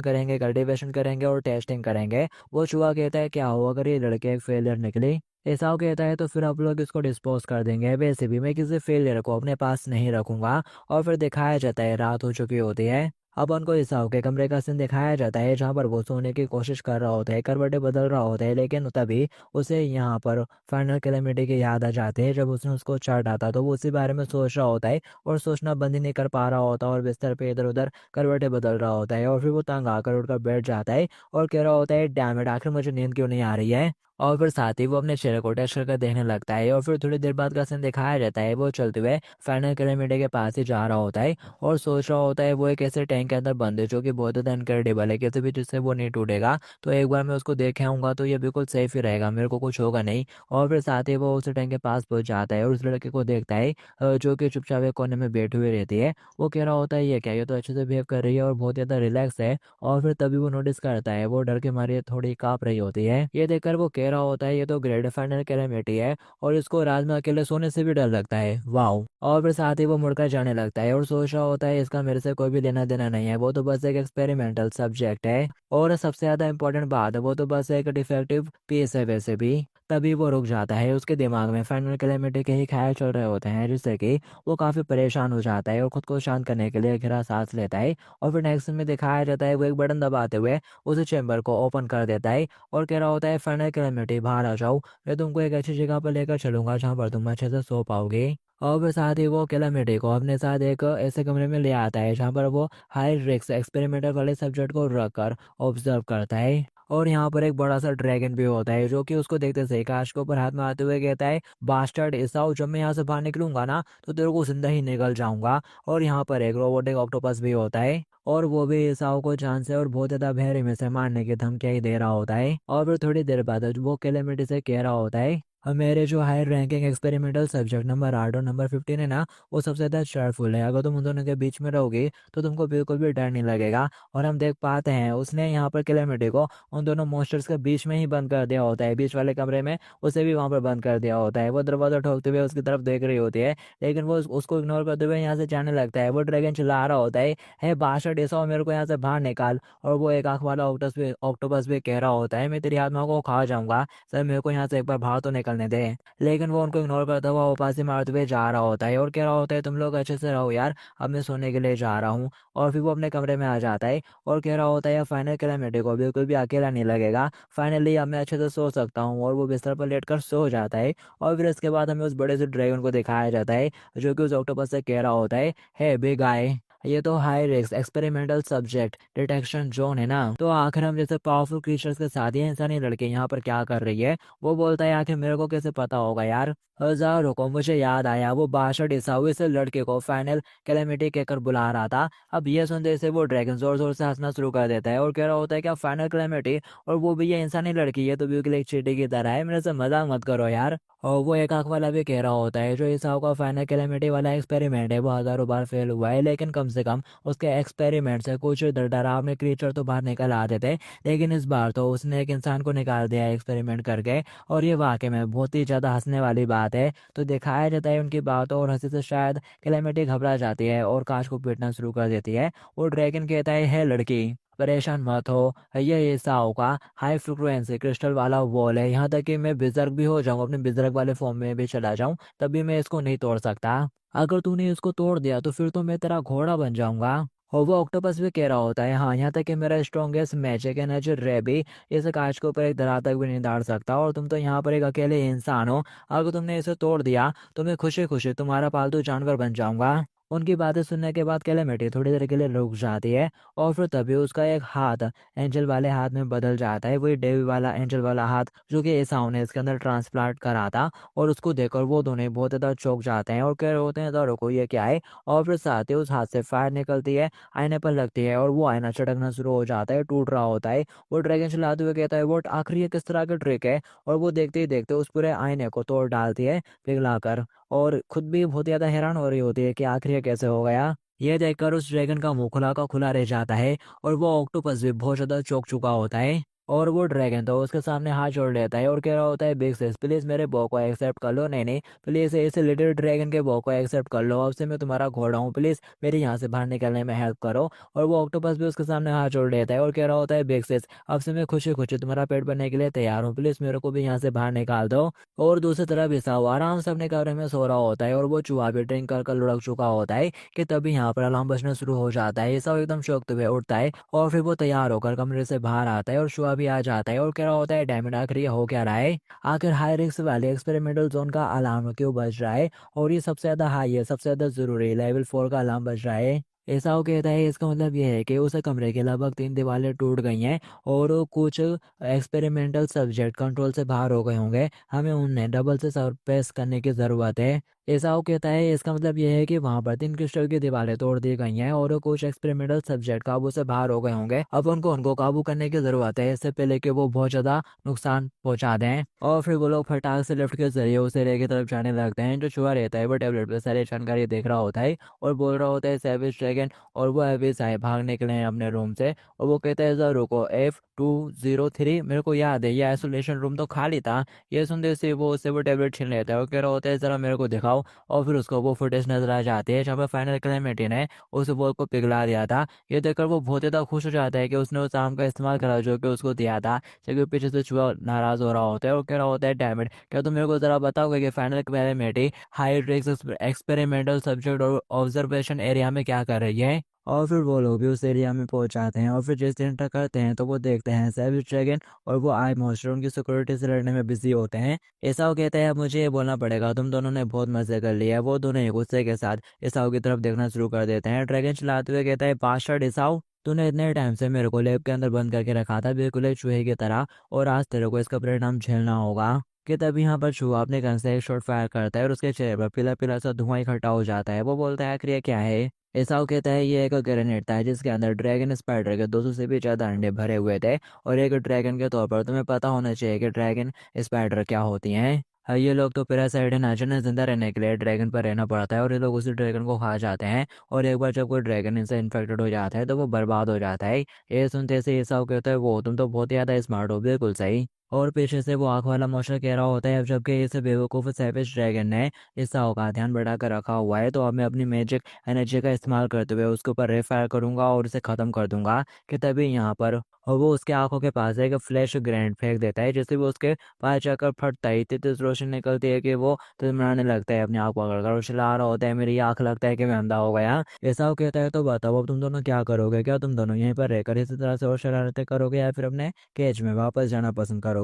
करेंगे, कल्टीवेशन करेंगे और टेस्टिंग करेंगे। वो चूहा कहता है क्या हो अगर ये लड़के एक फेलियर निकली। ऐसा कहता है तो फिर आप लोग इसको डिस्पोज कर देंगे, वैसे भी मैं किसी फेलियर को अपने पास नहीं रखूंगा। और फिर दिखाया जाता है रात हो चुकी होती है। अब उनको ईसाओं के कमरे का सीन दिखाया जाता है जहाँ पर वो सोने की कोशिश कर रहा होता है, करवटें बदल रहा होता है, लेकिन तभी उसे यहाँ पर फाइनल कैलेमिटी की याद आ जाती है। जब उसने उसको चाटा था तो वो उसी बारे में सोच रहा होता है और सोचना बंद ही नहीं कर पा रहा होता और बिस्तर पे इधर उधर करवटें बदल रहा होता है। और फिर वो तंग आकर उठकर बैठ जाता है और कह रहा होता है डैम इट, आखिर मुझे नींद क्यों नहीं आ रही है। और फिर साथ ही वो अपने चेहरे को टेस्ट करके देखने लगता है। और फिर थोड़ी देर बाद का सीन दिखाया जाता है वो चलते हुए फाइनल कैलेमिटी के पास ही जा रहा होता है और सोच रहा होता है वो एक ऐसे टैंक के अंदर बंद है जो कि बहुत ज़्यादा इनक्रेडिबल है, किसी भी जिससे वो नहीं टूटेगा। तो एक बार मैं उसको देखे आऊँगा तो ये बिल्कुल सेफ ही रहेगा, मेरे को कुछ होगा नहीं। और फिर साथ ही वो उस टैंक के पास पहुंच जाता है और उस लड़के को देखता है जो कि चुपचाप एक कोने में बैठी हुई रहती है। वो कह रहा होता है ये क्या, ये तो अच्छे से बिहेव कर रही है और बहुत ज़्यादा रिलैक्स है। और फिर तभी वो नोटिस करता है वो डर के मारे थोड़ी काँप रही होती है। ये देखकर वो कह रहा होता है ये तो ग्रेट फाइनल कैलेमिटी है और इसको रात में अकेले सोने से भी डर लगता है, वाओ। और फिर साथ ही वो मुड़कर जाने लगता है और सोच रहा होता है इसका मेरे से कोई भी लेना देना नहीं है, वो तो बस एक एक्सपेरिमेंटल सब्जेक्ट है और सबसे ज्यादा इंपॉर्टेंट बात है वो तो बस एक डिफेक्टिव पीस है वैसे भी। तभी वो रुक जाता है, उसके दिमाग में फाइनल कैलेमिटी के ही ख्याल चल रहे होते हैं जिससे कि वो काफी परेशान हो जाता है और खुद को शांत करने के लिए गहरा सांस लेता है। और फिर नेक्स्ट में दिखाया जाता है वो एक बटन दबाते हुए उस चैम्बर को ओपन कर देता है और कह रहा होता है फाइनल कैलेमिटी बाहर आ जाओ, मैं तुमको एक अच्छी जगह पर लेकर चलूंगा जहाँ पर तुम अच्छे से सो पाओगे। और फिर साथ ही वो कैलेमिटी को अपने साथ एक ऐसे कमरे में ले आता है जहाँ पर वो हाई रिस्क एक्सपेरिमेंटल वाले सब्जेक्ट को रख कर ऑब्जर्व करता है। और यहाँ पर एक बड़ा सा ड्रैगन भी होता है जो कि उसको देखते से काश के ऊपर हाथ में आते हुए कहता है बास्टर्ड ईसाऊ, जब मैं यहाँ से बाहर निकलूंगा ना तो तेरे को जिंदा ही निकल जाऊंगा। और यहाँ पर एक रोबोटिक ऑक्टोपस भी होता है और वो भी ईसाऊ को जान से और बहुत ज्यादा बेरहमी से मारने की धमकियां ही दे रहा होता है। और फिर थोड़ी देर बाद वो कैलेमिटी से कह रहा होता है मेरे जो higher ranking experimental subject number 8 और नंबर 15 है ना, वो सबसे ज़्यादा स्टारफुल है, अगर तुम उन दोनों के बीच में रहोगे तो तुमको बिल्कुल भी डर नहीं लगेगा। और हम देख पाते हैं उसने यहाँ पर कैलेमिटी को उन दोनों मॉन्स्टर्स के बीच में ही बंद कर दिया होता है, बीच वाले कमरे में उसे भी वहाँ पर बंद कर दिया होता है। वो दरवाज़ा ठोकते हुए उसकी तरफ देख रही होती है लेकिन वो उसको इग्नोर करते हुए यहाँ से जाने लगता है। वो ड्रैगन चिल्ला रहा होता है बादशाह ऐसा मेरे को यहाँ से बाहर निकाल। और वो एक आंख वाला ऑक्टोपस भी कह रहा होता है मैं तेरी आत्मा को खा जाऊंगा, सर मेरे को यहाँ से एक बार बाहर तो निकलने दे। लेकिन वो उनको इग्नोर करता हुआ वापस मारते हुए जा रहा होता है और कह रहा होता है तुम लोग अच्छे से रहो यार, अब मैं सोने के लिए जा रहा हूँ। और फिर वो अपने कमरे में आ जाता है और कह रहा होता है फाइनल कैलेमिटी को बिल्कुल भी अकेला नहीं लगेगा, फाइनली अब मैं अच्छे से सो सकता हूँ। और वो बिस्तर पर लेट कर सो जाता है। और फिर इसके बाद हमें उस बड़े से ड्रैगन को दिखाया जाता है जो कि उस ऑक्टोपस से कह रहा होता है बिग आई, ये तो high risk experimental subject detection zone है ना, तो आखिर हम जैसे पावरफुल क्रीचर्स के साथ ये इंसानी लड़के यहाँ पर क्या कर रही है। वो बोलता है आखिर मेरे को कैसे पता होगा यार, हजारों को मुझे याद आया वो बासठ ईसाऊ इस लड़के को फाइनल कैलेमिटी कहकर बुला रहा था। अब ये सुनते से वो ड्रैगन जोर जोर से हंसना शुरू कर देता है और कह रहा होता है क्या फाइनल कैलेमिटी और वो भी ये इंसानी लड़की है तो बिल्कुल एक चींटी की तरह है, मेरे से मजाक मत करो यार। और वो एक आंख वाला भी कह रहा होता है जो ईसाऊ का फाइनल कैलेमिटी वाला एक्सपेरिमेंट है वो हजारों बार फेल हुआ है लेकिन कम से कम उसके एक्सपेरिमेंट से कुछ डरावने क्रीचर तो बाहर निकल आते थे, लेकिन इस बार तो उसने एक इंसान को निकाल दिया एक्सपेरिमेंट करके। और ये वाकई में बहुत ही ज़्यादा हंसने वाली बात है। तो दिखाया जाता है उनकी बातों और हंसी से शायद कैलेमिटी घबरा जाती है और कांच को पीटना शुरू कर देती है। और ड्रैगन कहता है लड़की परेशान मत हो, ये साओ का हाई फ्रिक्वेंसी क्रिस्टल वाला वॉल है, यहाँ तक कि मैं बिजर्ग भी हो जाऊँ, अपने बिजर्ग वाले फॉर्म में भी चला जाऊँ तभी मैं इसको नहीं तोड़ सकता। अगर तूने इसको तोड़ दिया तो फिर तो मैं तेरा घोड़ा बन जाऊंगा। और वो ऑक्टोपस भी कह रहा होता है हाँ, यहाँ तक कि मेरा स्ट्रॉन्गेस्ट मैजिक एनर्जी रे भी इस कांच के ऊपर एक दरार तक भी नहीं डाल सकता और तुम तो यहाँ पर एक अकेले इंसान हो, अगर तुमने इसे तोड़ दिया तो मैं खुशी खुशी तुम्हारा पालतू जानवर बन जाऊंगा। उनकी बातें सुनने के बाद कैलेमिटी थोड़ी देर के लिए रुक जाती है और फिर तभी उसका एक हाथ एंजल वाले हाथ में बदल जाता है, वही डेवी वाला एंजल वाला हाथ जो कि एसाऊ ने इसके अंदर ट्रांसप्लांट करा था। और उसको देखकर वो दोनों बहुत ज़्यादा चौंक जाते हैं और कह रहे होते हैं, तो रुको ये क्या है। और फिर साथ ही उस हाथ से फायर निकलती है, आईने पर लगती है और वो आईना चटकना शुरू हो जाता है, टूट रहा होता है। वो ड्रैगन चलाते हुए कहता है, वो आखिर ये किस तरह का ट्रिक है। और वो देखते ही देखते उस पूरे आईने को तोड़ डालती है पिघलाकर, और खुद भी बहुत ज़्यादा हैरान हो रही होती है कि आखिर ये कैसे हो गया। ये देखकर उस ड्रैगन का मुंह खुला का खुला रह जाता है और वो ऑक्टोपस भी बहुत ज़्यादा चौंक चुका होता है। और वो ड्रैगन तो उसके सामने हाथ जोड़ लेता है और कह रहा होता है, बिग सिस प्लीज़ मेरे बॉ को एक्सेप्ट कर लो। नहीं नहीं, प्लीज़ इस लिटिल ड्रैगन के बॉ को एक्सेप्ट कर लो, अब से मैं तुम्हारा घोड़ा हूँ, प्लीज़ मेरे यहाँ से बाहर निकलने में हेल्प करो। और वो ऑक्टोपस भी उसके सामने हाथ जोड़ लेता है और कह रहा होता है, बिग सिस अब से मैं खुशी खुशी तुम्हारा पेट भरने के लिए तैयार हूँ, प्लीज़ मेरे को भी यहाँ से बाहर निकाल दो। और दूसरी तरफ ईसाऊ आराम से अपने कमरे में सो रहा होता है और वो चूहा भी ड्रिंक कर कर लुढ़क चुका होता है कि तभी यहाँ पर अलार्म बजना शुरू हो जाता है। ईसाऊ एकदम चौंकते हुए उठता है और फिर वो तैयार होकर कमरे से बाहर आता है और चूहा भी आ जाता है और कह रहा होता है, डायमंड आखिर ये हो क्या रहा है, आखिर हाई रिस्क वाले एक्सपेरिमेंटल जोन का अलार्म क्यों बज रहा है, और ये सबसे ज्यादा हाई है, सबसे ज्यादा जरूरी लेवल 4 का अलार्म बज रहा है। ऐसा कहता है, इसका मतलब यह है कि उस कमरे के लगभग 3 दीवारें टूट गई हैं और कुछ एक्सपेरिमेंटल सब्जेक्ट कंट्रोल से बाहर हो गए होंगे, हमें उन्हें डबल से सरपेस करने की ज़रूरत है। एसाओ कहता है, इसका मतलब यह है कि वहां पर 3 क्रिस्टल की दीवारें तोड़ दी गई हैं और कुछ एक्सपेरिमेंटल सब्जेक्ट काबू से बाहर हो गए होंगे, अब उनको उनको काबू करने की ज़रूरत है इससे पहले कि वो बहुत ज़्यादा नुकसान पहुंचा दें। और फिर वो लोग फटाक से लिफ्ट के जरिए उस एरिया की तरफ जाने लगते हैं। जो छुआ रहता है वो टेबलेट पर सारी जानकारी देख रहा होता है और बोल रहा होता है, सेविज ड्रैगन। और वो अभी साहब भाग निकले हैं अपने रूम से और वो कहते हैं, जरा रुको, F203, मेरे को याद है ये आइसोलेशन रूम तो खाली था। ये सुनते से वो उससे वो टेबलेट छीन लेता है और कह रहा होता है, जरा मेरे को दिखाओ। और फिर उसको वो फुटेज नजर आ जाती है जहाँ पर फाइनल क्लेमेंटी ने उस बॉल को पिघला दिया था। ये देखकर वो बहुत ज़्यादा खुश हो जाता है कि उसने उस आम का इस्तेमाल करा जो कि उसको दिया था। जबकि पीछे से छुआ नाराज हो रहा होता है और कह रहा होता है, डैमेट क्या तुम मेरे को जरा बताओगे कि फाइनल क्लेमेंटी हाई रिस्क एक्सपेरिमेंटल सब्जेक्ट और ऑब्जर्वेशन एरिया में क्या कर रही है। और फिर वो लोग भी उस एरिया में पहुंच जाते हैं और फिर जिस दिन तक करते हैं तो वो देखते हैं सेविज ड्रैगन और वो आई मॉन्स्टर उनकी सिक्योरिटी से लड़ने में बिजी होते हैं। ईसाओ कहते हैं, अब मुझे ये बोलना पड़ेगा, तुम दोनों ने बहुत मजे कर लिए। वो दोनों ही गुस्से के साथ ईसाओ की तरफ देखना शुरू कर देते हैं। ड्रैगन चलाते हुए कहता है, बादशाह ईसाओ, तूने इतने टाइम से मेरे को लैब के अंदर बंद करके रखा था बिल्कुल एक चूहे की तरह, और आज तेरे को इसका परिणाम झेलना होगा। कि तभी यहाँ पर चूहा अपने गन से एक शॉट फायर करता है और उसके चेहरे पर पीला पीला सा धुआं इकट्ठा हो जाता है। वो बोलता है, आखिर ये क्या है। एसाव कहता है, ये एक ग्रेनेड था जिसके अंदर ड्रैगन स्पाइडर के 200 से भी ज़्यादा अंडे भरे हुए थे, और एक ड्रैगन के तौर पर तुम्हें पता होना चाहिए कि ड्रैगन स्पाइडर क्या होती हैं। ये लोग तो पैरासाइट है, जिन्हें जिंदा रहने के लिए ड्रैगन पर रहना पड़ता है और ये लोग उसी ड्रैगन को खा जाते हैं, और एक बार जब कोई ड्रैगन इनसे इन्फेक्टेड हो जाता है तो वो बर्बाद हो जाता है। ये सुनते से एसाव कहता है, वो तुम तो बहुत ज़्यादा स्मार्ट हो, बिल्कुल सही। और पीछे से वो आँख वाला मॉन्स्टर कह रहा होता है, अब जबकि इस बेवकूफ़ सैविज ड्रैगन ने इस साव का ध्यान बढ़ाकर रखा हुआ है, तो अब मैं अपनी मैजिक एनर्जी का इस्तेमाल करते हुए उसके ऊपर रे फायर करूंगा और उसे ख़त्म कर दूंगा। कि तभी यहाँ पर और वो उसके आंखों के पास एक फ्लैश ग्रेनेड फेंक देता है, जिससे वो उसके पास जाकर फटता है, इतनी तेज रोशनी निकलती है कि वो तिलमिलाने लगता है, अपनी आँख पकड़कर और चिल्ला रहा होता है, मेरी आँख लगता है कि मैं अंधा हो गया। ऐसा वो कहता है, तो बताओ अब तुम दोनों क्या करोगे, क्या तुम दोनों यहीं पर रहकर इसी तरह से और शरारतें करोगे या फिर अपने केज में वापस जाना पसंद करोगे।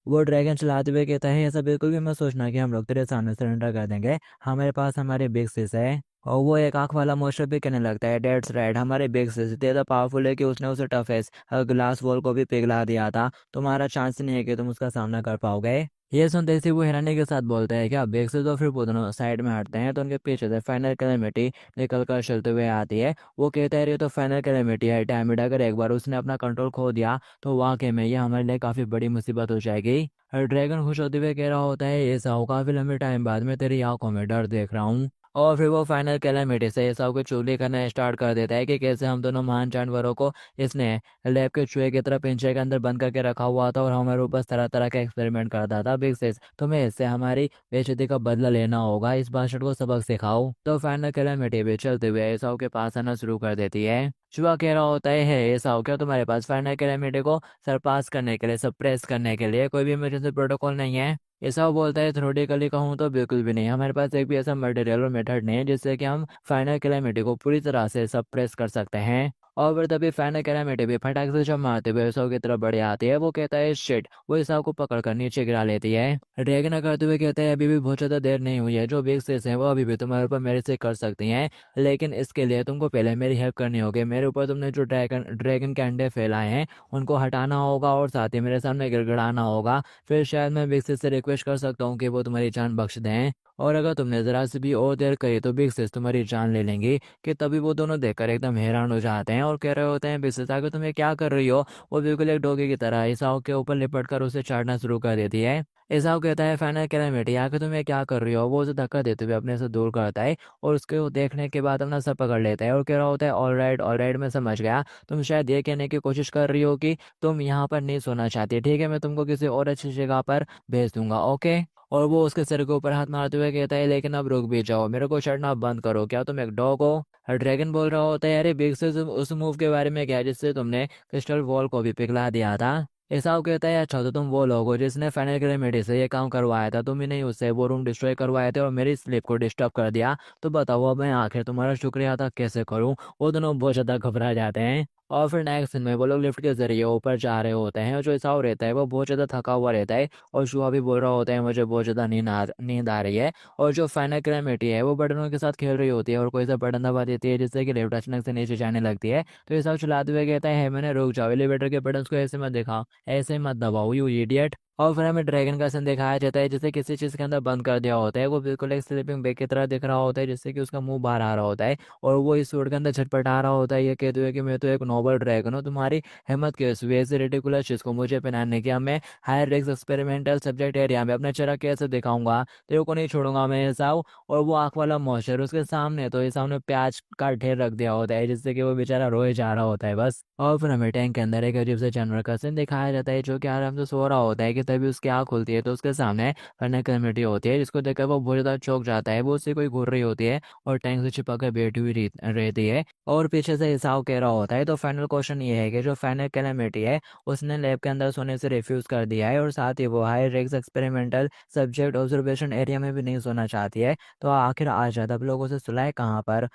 वो ड्रैगन चलाते हुए कहता है, ऐसा बिल्कुल भी मत सोचना कि हम लोग तेरे सामने सरेंडर कर देंगे, हमारे पास हमारे बिग सिस है। और वो एक आंख वाला मोस्टर भी कहने लगता है, डेट्स राइट, हमारे बिग सिस इतना ज़्यादा पावरफुल है कि उसने उसे टफेस्ट ग्लास वॉल को भी पिघला दिया था, तुम्हारा चांस नहीं है कि तुम उसका सामना कर पाओगे। ये सुनते ही वो हैरानी के साथ बोलते हैं, क्या बिग सिस, तो फिर वो दोनों साइड में हटते हैं तो उनके पीछे से फाइनल कैलेमिटी निकल कर चलते हुए आती है। वो कहता है, ये तो फाइनल कैलेमिटी है डैमिड, अगर एक बार उसने अपना कंट्रोल खो दिया तो वाकई में ये हमारे लिए काफ़ी बड़ी मुसीबत हो जाएगी। ड्रैगन खुश होते हुए कह रहा होता है, ये साहू काफ़ी लंबे टाइम बाद मैं तेरी आंखों में डर देख रहा हूँ। और फिर वो फाइनल कैलेमिटी से ये सब कुछ चुगली करना स्टार्ट कर देता है कि कैसे हम दोनों महान जानवरों को इसने लैब के चूहे की तरह पिंजरे के अंदर बंद करके रखा हुआ था और हमारे ऊपर तरह तरह का एक्सपेरिमेंट करता था। बिग सिस, तुम्हें इससे हमारी बेइज्जती का बदला लेना होगा, इस बादशाह को सबक सिखाओ। तो फाइनल कैलेमिटी भी चलते हुए एसाओ के पास आना शुरू कर देती है। चूहा कह रहा होता है, एसाओ, क्या तुम्हारे पास फाइनल कैलेमिटी को सरपास करने के लिए, सप्रेस करने के लिए कोई भी इमरजेंसी प्रोटोकॉल नहीं है। ऐसा बोलता है, थ्योरेटिकली कहूँ तो बिल्कुल भी नहीं, हमारे पास एक भी ऐसा मटेरियल और मेथड नहीं है जिससे कि हम फाइनल कैलेमिटी को पूरी तरह से सप्रेस कर सकते हैं। और फिर तभी फैन कैरामिटी भी फटाक से जब मारते हुए ईसाओ की तरफ बढ़ आती है। वो कहता है शिट, वो ईसाओ को पकड़कर नीचे गिरा लेती है। ड्रैगन करते हुए कहता है अभी भी बहुत ज़्यादा देर नहीं हुई है, जो बिग सिस हैं वो अभी भी तुम्हारे ऊपर मेरे से कर सकती हैं, लेकिन इसके लिए तुमको पहले मेरी हेल्प करनी होगी। मेरे ऊपर तुमने जो ड्रैगन ड्रैगन के अंडे फैलाए हैं उनको हटाना होगा और साथ ही मेरे सामने गिड़गिड़ाना होगा। फिर शायद मैं बिग सिस से रिक्वेस्ट कर सकता हूँ कि वो तुम्हारी जान बख्श दें, और अगर तुमने ज़रा सी भी और देर करी तो बिग सिस तुम्हारी जान ले लेंगी। कि तभी वो दोनों देखकर एकदम हैरान हो जाते हैं और कह रहे होते हैं बिग सिस आगे तुम ये क्या कर रही हो। वो बिल्कुल एक डॉगी की तरह ईसाओ के ऊपर लिपट कर उसे चाटना शुरू कर देती है। ईसाओ कहता है फाइनल कैलामिटी आके तुम ये क्या कर रही हो। वो उसे धक्का देते हुए अपने से दूर करता है और उसके वो देखने के बाद अपना सर पकड़ लेता है और कह रहा होता है ऑल राइट मैं समझ गया। तुम शायद ये कहने की कोशिश कर रही हो कि तुम यहाँ पर नहीं सोना चाहती, ठीक है मैं तुमको किसी और अच्छी जगह पर भेज दूंगा, ओके। और वो उसके सिर के ऊपर हाथ मारते हुए कहता है लेकिन अब रुक भी जाओ, मेरे को चढ़ना बंद करो, क्या तुम एक डॉग हो। ड्रैगन बोल रहा होता है अरे बिग सिस उस मूव के बारे में क्या जिससे तुमने क्रिस्टल वॉल को भी पिघला दिया था। एसाव कहता है अच्छा तो तुम वो लोग हो जिसने फाइनल कैलामिटी से ये काम करवाया था, तुम ही नहीं उससे वो रूम डिस्ट्रॉय करवाए थे और मेरी स्लीप को डिस्टर्ब कर दिया। तो बताओ अब मैं आखिर तुम्हारा शुक्रिया अदा कैसे करूं। वो दोनों बहुत ज़्यादा घबरा जाते हैं और फिर नेक्स्ट दिन में वो लोग लिफ्ट के जरिए ऊपर जा रहे होते हैं और जो एसाव रहता है वो बहुत ज़्यादा थका हुआ रहता है और शुआ भी बोल रहा होता है मुझे बहुत ज़्यादा नींद आ रही है। और जो फाइनल कैलामिटी है वो बटनों के साथ खेल रही होती है और कोई सा बटन दबा देती है जिससे कि लिफ्ट अचानक से नीचे जाने लगती है। तो एसाव चलाते हुए कहता है मैंने रुक जाओ, एलिवेटर के बटन को ऐसे मत दिखाओ, ऐसे मत दबाओ यू इडियट। और फिर हमें ड्रैगन का सीन दिखाया जाता है जिसे किसी चीज़ के अंदर बंद कर दिया होता है। वो बिल्कुल एक स्लीपिंग बैग की तरह दिख रहा होता है जिससे कि उसका मुंह बाहर आ रहा होता है और वो इस सूट के अंदर छटपटा रहा होता है ये कहते हुए कि मैं तो एक नोबल ड्रैगन हूँ, तुम्हारी हिम्मत कैसे हुई ऐसे रेडिकुलस चीज़ को मुझे पहनाने की। मैं higher risk experimental subject area में अपना चेहरा कैसे दिखाऊंगा, तेरे को नहीं छोड़ूंगा मैं हिसाब। और वो आँख वाला मॉइस्चर उसके सामने तो ये सामने प्याज का ढेर रख दिया होता है जिससे कि वो बेचारा रोए जा रहा होता है बस। और फिर हमें टैंक के अंदर एक अजीब से जानवर का सीन दिखाया जाता है जो कि आराम से सो रहा होता है कि तभी उसकी आँख खुलती है तो उसके सामने फन कैलामिटी होती है जिसको देखकर वो बहुत ज़्यादा चौंक जाता है। वो उससे कोई घूर रही होती है और टैंक से छिपा कर बैठी हुई रहती है और पीछे से हिसाब कह रहा होता है। तो फाइनल क्वेश्चन ये है कि जो फाइनल कैलामिटी है उसने लैब के अंदर सोने से रिफ्यूज़ कर दिया है और साथ ही वो high risk experimental subject observation area में भी नहीं सोना चाहती है। तो आखिर आज ज़्यादा लोगों से सुलाए कहाँ पर।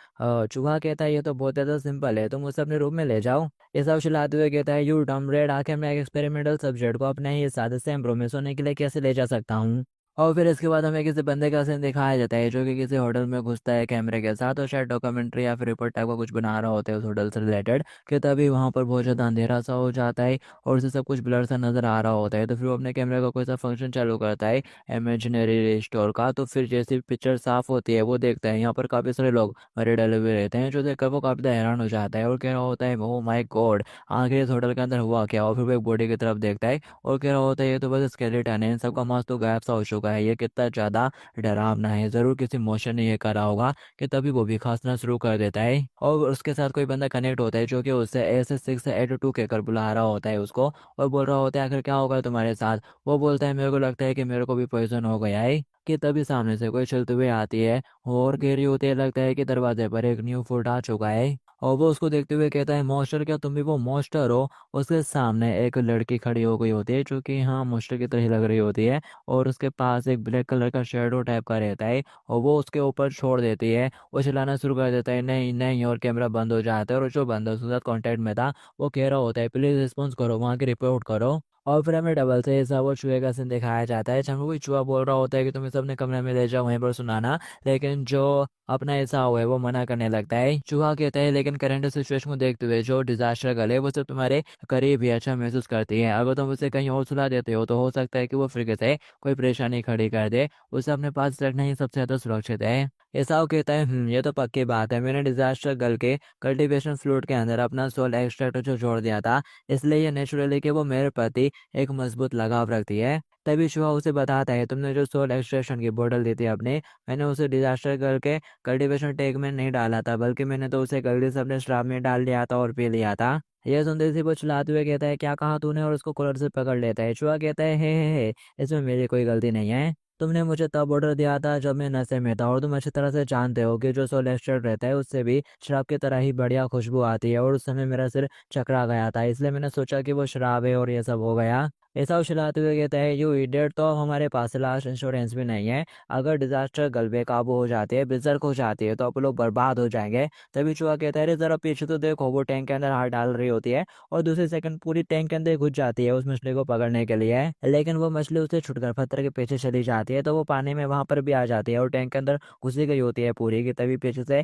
चूहा कहता है ये तो बहुत ज़्यादा सिंपल है, तुम उसे अपने रूम में ले जाओ। ये सब चिल्लाते हुए कहता है यू डम रेड, आखिर मैं एक एक्सपेरिमेंटल सब्जेक्ट को अपने ही सादे से रूम में सोने के लिए कैसे ले जा सकता हूँ। और फिर इसके बाद हमें किसी बंदे का सीन दिखाया जाता है जो कि किसी होटल में घुसता है कैमरे के साथ और शायद डॉक्यूमेंट्री या फिर रिपोर्ट टाइप का कुछ बना रहा होता है उस होटल से रिलेटेड। कि तभी वहाँ पर बहुत ज़्यादा अंधेरा सा हो जाता है और उसे सब कुछ ब्लर सा नज़र आ रहा होता है। तो फिर वो अपने कैमरे का कोई सा फंक्शन चालू करता है इमेजिनरी स्टोर का। तो फिर जैसी पिक्चर साफ होती है वो देखता है यहाँ पर काफ़ी सारे लोग मरे डले हुए रहते हैं जो देखकर वो काफ़ी हैरान हो जाता है और कह रहा होता है ओह माय गॉड, आखिर इस होटल के अंदर हुआ क्या। और फिर वो एक बॉडी की तरफ देखता है और कह रहा होता है ये तो बस स्केलेटन है, इन सबका मांस तो गायब सा हो चुका है, ये कितना ज़्यादा डरावना है, ज़रूर किसी मोशन ने ये करा होगा। कि तभी वो भी खांसना शुरू कर देता है और उसके साथ कोई बंदा कनेक्ट होता है जो कि उससे SS682 कहकर बुला रहा होता है उसको और बोल रहा होता है आखिर क्या होगा तुम्हारे साथ। वो बोलता है मेरे को लगता है कि मेरे को भी पॉइजन हो गया है। कि तभी सामने से कोई चलते हुए आती है और कह रही होती है लगता है कि दरवाजे पर एक न्यू फूड आ चुका है। और वो उसको देखते हुए कहता है मॉन्स्टर, क्या तुम भी वो मॉन्स्टर हो। उसके सामने एक लड़की खड़ी हो गई होती है जो कि हाँ मॉन्स्टर की तरह ही लग रही होती है और उसके पास एक ब्लैक कलर का शेडो टाइप का रहता है और वो उसके ऊपर छोड़ देती है। वो चलाना शुरू कर देता है नहीं नहीं और कैमरा बंद हो जाता है और जो बंदा उसके साथ कॉन्टैक्ट में था वो कह रहा होता है प्लीज़ रिस्पॉन्स करो, वहाँ की रिपोर्ट करो। और फिर हमें डबल से ऐसा वो चूहे का सीन दिखाया जाता है जहाँ कोई चूहा बोल रहा होता है कि तुम इसे अपने कमरे में ले जाओ वहीं पर सुनाना, लेकिन जो अपना ऐसा हुआ है वो मना करने लगता है। चूहा कहता है लेकिन करंट सिचुएशन को देखते हुए जो डिजास्टर गर्ल है वो सिर्फ तुम्हारे करीब ही अच्छा महसूस करती है, अगर तुम उसे कहीं और सुला देते हो तो हो सकता है कि वो फिर से कोई परेशानी खड़ी कर दे, उसे अपने पास रखना ही सबसे ज्यादा सुरक्षित है। ऐसा कहता है ये तो पक्की बात है, मैंने डिजास्टर गर्ल के कल्टीवेशन फ्लूट के अंदर अपना सोल एक्सट्रैक्टर जो जोड़ दिया था, इसलिए ये नेचुरली कि वो मेरे प्रति एक मजबूत लगाव रखती है। तभी चूहा उसे बताता है तुमने जो सोल एक्सट्रैक्शन की बोतल दी थी अपने, मैंने उसे डिजास्टर गर्ल के कल्टीवेशन टैग में नहीं डाला था बल्कि मैंने तो उसे गलती से अपने श्राप में डाल दिया था और पी लिया था। यह सुनते से वो चिल्लाते हुए कहता है क्या कहा तूने और उसको कॉलर से पकड़ लेता है। चूहा कहता है हे इसमें मेरी कोई गलती नहीं है, तुमने मुझे तब ऑर्डर दिया था जब मैं नशे में था और तुम अच्छी तरह से जानते हो कि जो सोल एक्सट्रैक्ट रहता है उससे भी शराब की तरह ही बढ़िया खुशबू आती है और उस समय मेरा सिर चकरा गया था इसलिए मैंने सोचा कि वो शराब है और ये सब हो गया। ऐसा उछलाते हुए कहता है, यू इडियट, तो अब हमारे पास लास्ट इंश्योरेंस भी नहीं है। अगर डिजास्टर गलबे काबू हो जाती है, बिजर्क हो जाती है, तो आप लोग बर्बाद हो जाएंगे। तभी चूहा कहता है, अरे जरा पीछे तो देखो, वो टैंक के अंदर हाथ डाल रही होती है और दूसरी सेकंड पूरी टैंक के अंदर घुस जाती है उस मछली को पकड़ने के लिए। लेकिन वो मछली उसे छुटकर पत्थर के पीछे चली जाती है, तो वो पानी में वहां पर भी आ जाती है और टैंक के अंदर घुसी गई होती है पूरी की। तभी पीछे से